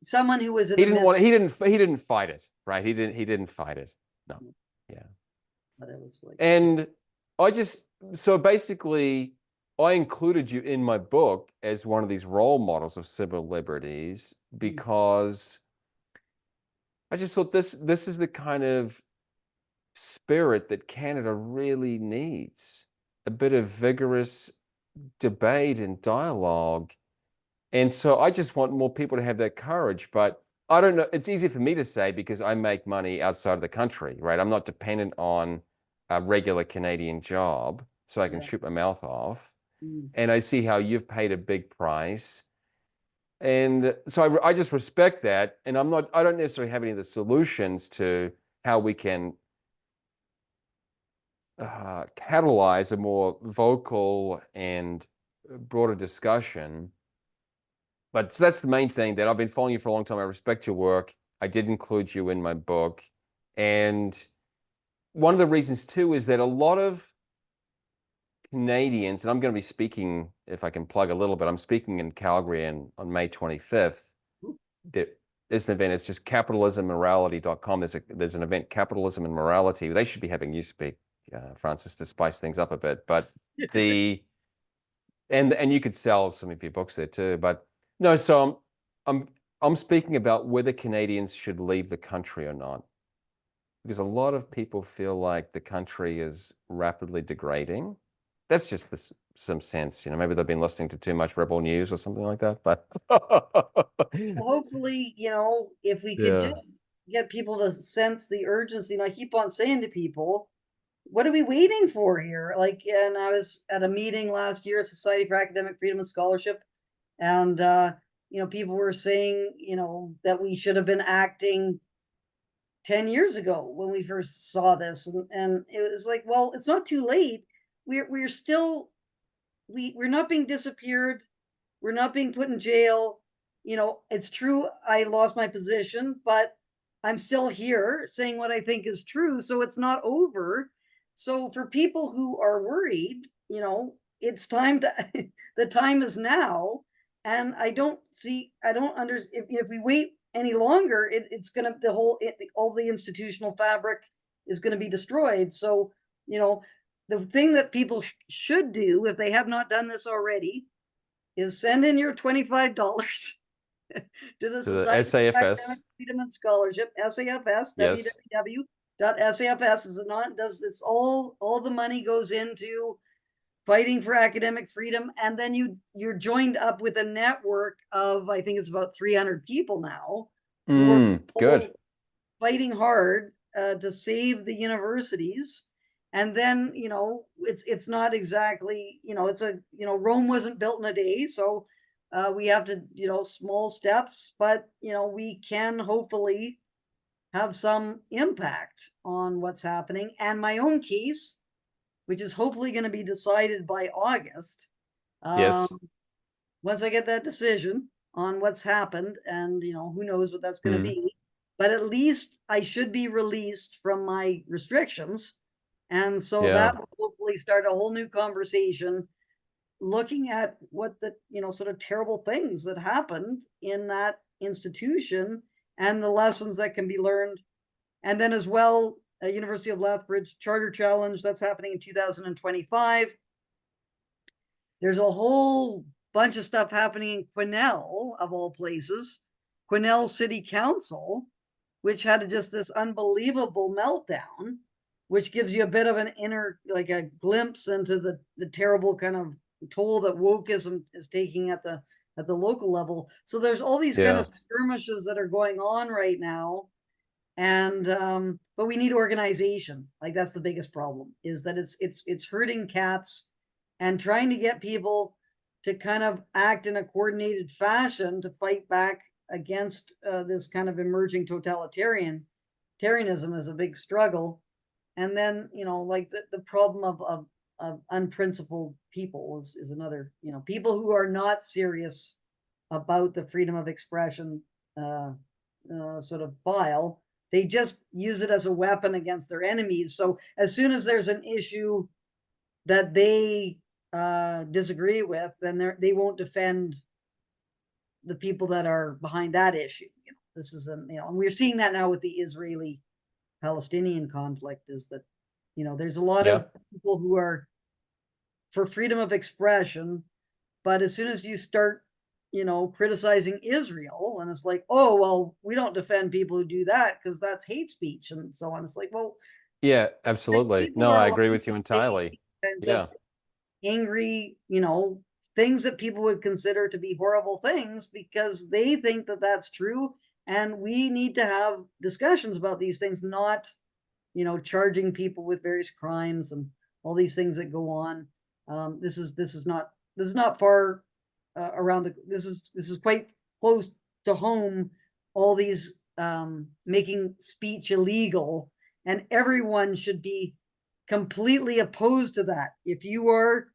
someone who was in he didn't fight it, right? He didn't fight it. No. Yeah. But it was like, and so basically, I included you in my book as one of these role models of civil liberties, because I just thought this is the kind of spirit that Canada really needs. A bit of vigorous debate and dialogue. And so I just want more people to have that courage. But I don't know, it's easy for me to say because I make money outside of the country, right? I'm not dependent on a regular Canadian job, so I can shoot my mouth off. And I see how you've paid a big price. And so I just respect that. And I don't necessarily have any of the solutions to how we can catalyze a more vocal and broader discussion. But so that's the main thing, that I've been following you for a long time. I respect your work. I did include you in my book. And one of the reasons too is that a lot of Canadians, and I'm going to be speaking, if I can plug a little bit, I'm speaking in Calgary on May 25th. There's an event, it's just capitalismmorality.com. There's an event, Capitalism and Morality. They should be having you speak, Francis, to spice things up a bit. But and you could sell some of your books there too. But no, so I'm speaking about whether Canadians should leave the country or not, because a lot of people feel like the country is rapidly degrading. That's just some sense, maybe they've been listening to too much Rebel News or something like that. But Hopefully, if we could yeah, just get people to sense the urgency, and I keep on saying to people, what are we waiting for here? Like, and I was at a meeting last year, Society for Academic Freedom and Scholarship, and people were saying, that we should have been acting 10 years ago when we first saw this, and it was like, well, it's not too late. We're still we're not being disappeared. We're not being put in jail. It's true I lost my position, but I'm still here saying what I think is true. So it's not over. So for people who are worried, it's time to, the time is now. And I don't understand if we wait any longer, it's going to, all the institutional fabric is going to be destroyed. So, the thing that people should do, if they have not done this already, is send in your $25 to the to the Society for Academic SAFS. Freedom and Scholarship, SAFS, Yes. www.safs is not does it's all the money goes into fighting for academic freedom, and then you're joined up with a network of, I think it's about 300 people now, who are Good. fighting hard to save the universities. And then it's not exactly it's a Rome wasn't built in a day, so we have to small steps, but we can hopefully have some impact on what's happening. And my own case, which is hopefully going to be decided by August, Yes. once I get that decision on what's happened, and who knows what that's going to be, but at least I should be released from my restrictions. And so Yeah. that will hopefully start a whole new conversation looking at what the sort of terrible things that happened in that institution and the lessons that can be learned. And then as well, University of Lethbridge Charter Challenge, that's happening in 2025. There's a whole bunch of stuff happening in Quesnel, of all places. Quesnel City Council, which had just this unbelievable meltdown, which gives you a bit of an like a glimpse into the terrible kind of toll that wokeism is taking at the local level. So there's all these kind of skirmishes that are going on right now. And but we need organization. Like, that's the biggest problem, is that it's herding cats and trying to get people to kind of act in a coordinated fashion to fight back against this kind of emerging totalitarianism is a big struggle. And then like the problem of unprincipled people is another. People who are not serious about the freedom of expression sort of file. They just use it as a weapon against their enemies. So as soon as there's an issue that they disagree with, then they won't defend the people that are behind that issue. This is and we're seeing that now with the Israeli-Palestinian conflict, is that there's a lot of people who are for freedom of expression, but as soon as you start criticizing Israel, and it's like, oh, well, we don't defend people who do that because that's hate speech and so on. It's like, well, yeah, absolutely. No, I agree with you entirely. Yeah. Angry, things that people would consider to be horrible things because they think that that's true. And we need to have discussions about these things, not, charging people with various crimes and all these things that go on. This is not far around this is quite close to home. All these making speech illegal, and everyone should be completely opposed to that. If you are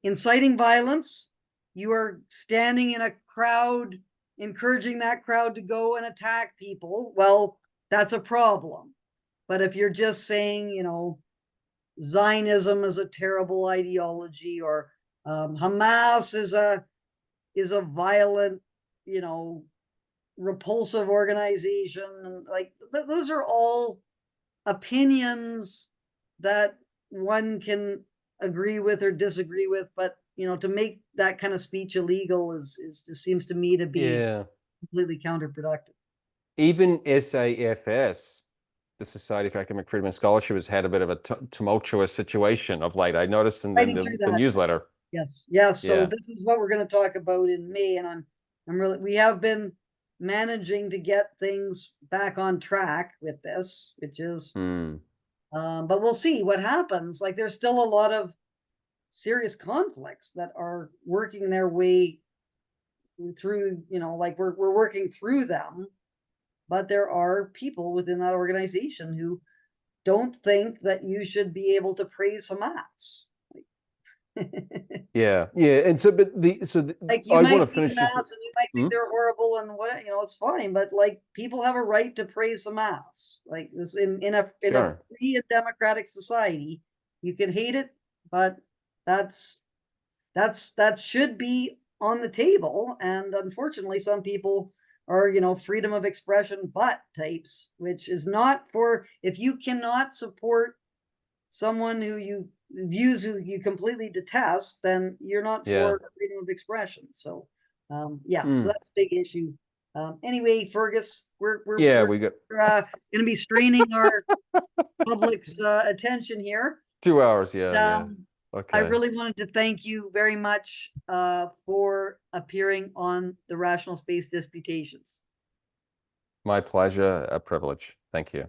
inciting violence, you are standing in a crowd, encouraging that crowd to go and attack people. Well, that's a problem. But if you're just saying, you know, Zionism is a terrible ideology, or Hamas is a violent, you know, repulsive organization, and like those are all opinions that one can agree with or disagree with, but you know, to make that kind of speech illegal is just seems to me to be completely counterproductive. Even SAFS, the Society for Academic Freedom and Scholarship, has had a bit of a tumultuous situation of late. I noticed in the newsletter. Yes, yes. So this is what we're going to talk about in May, and I'm really, we have been managing to get things back on track with this, which is, but we'll see what happens. Like, there's still a lot of serious conflicts that are working their way through, you know, like we're working through them, but there are people within that organization who don't think that you should be able to praise Hamas. Yeah, and so, but like, you might want to finish this, and you might think they're horrible and what, you know, it's fine, but like, people have a right to praise Hamas. Like this, in a free and democratic society, you can hate it, but that should be on the table. And unfortunately, some people are, you know, freedom of expression butt types, which is not for, if you cannot support someone who you views who you completely detest, then you're not for freedom of expression. So so that's a big issue. Anyway, Fergus, we're going to be straining our public's attention here. 2 hours. Okay. I really wanted to thank you very much for appearing on the Rational Space Disputations. My pleasure, a privilege. Thank you.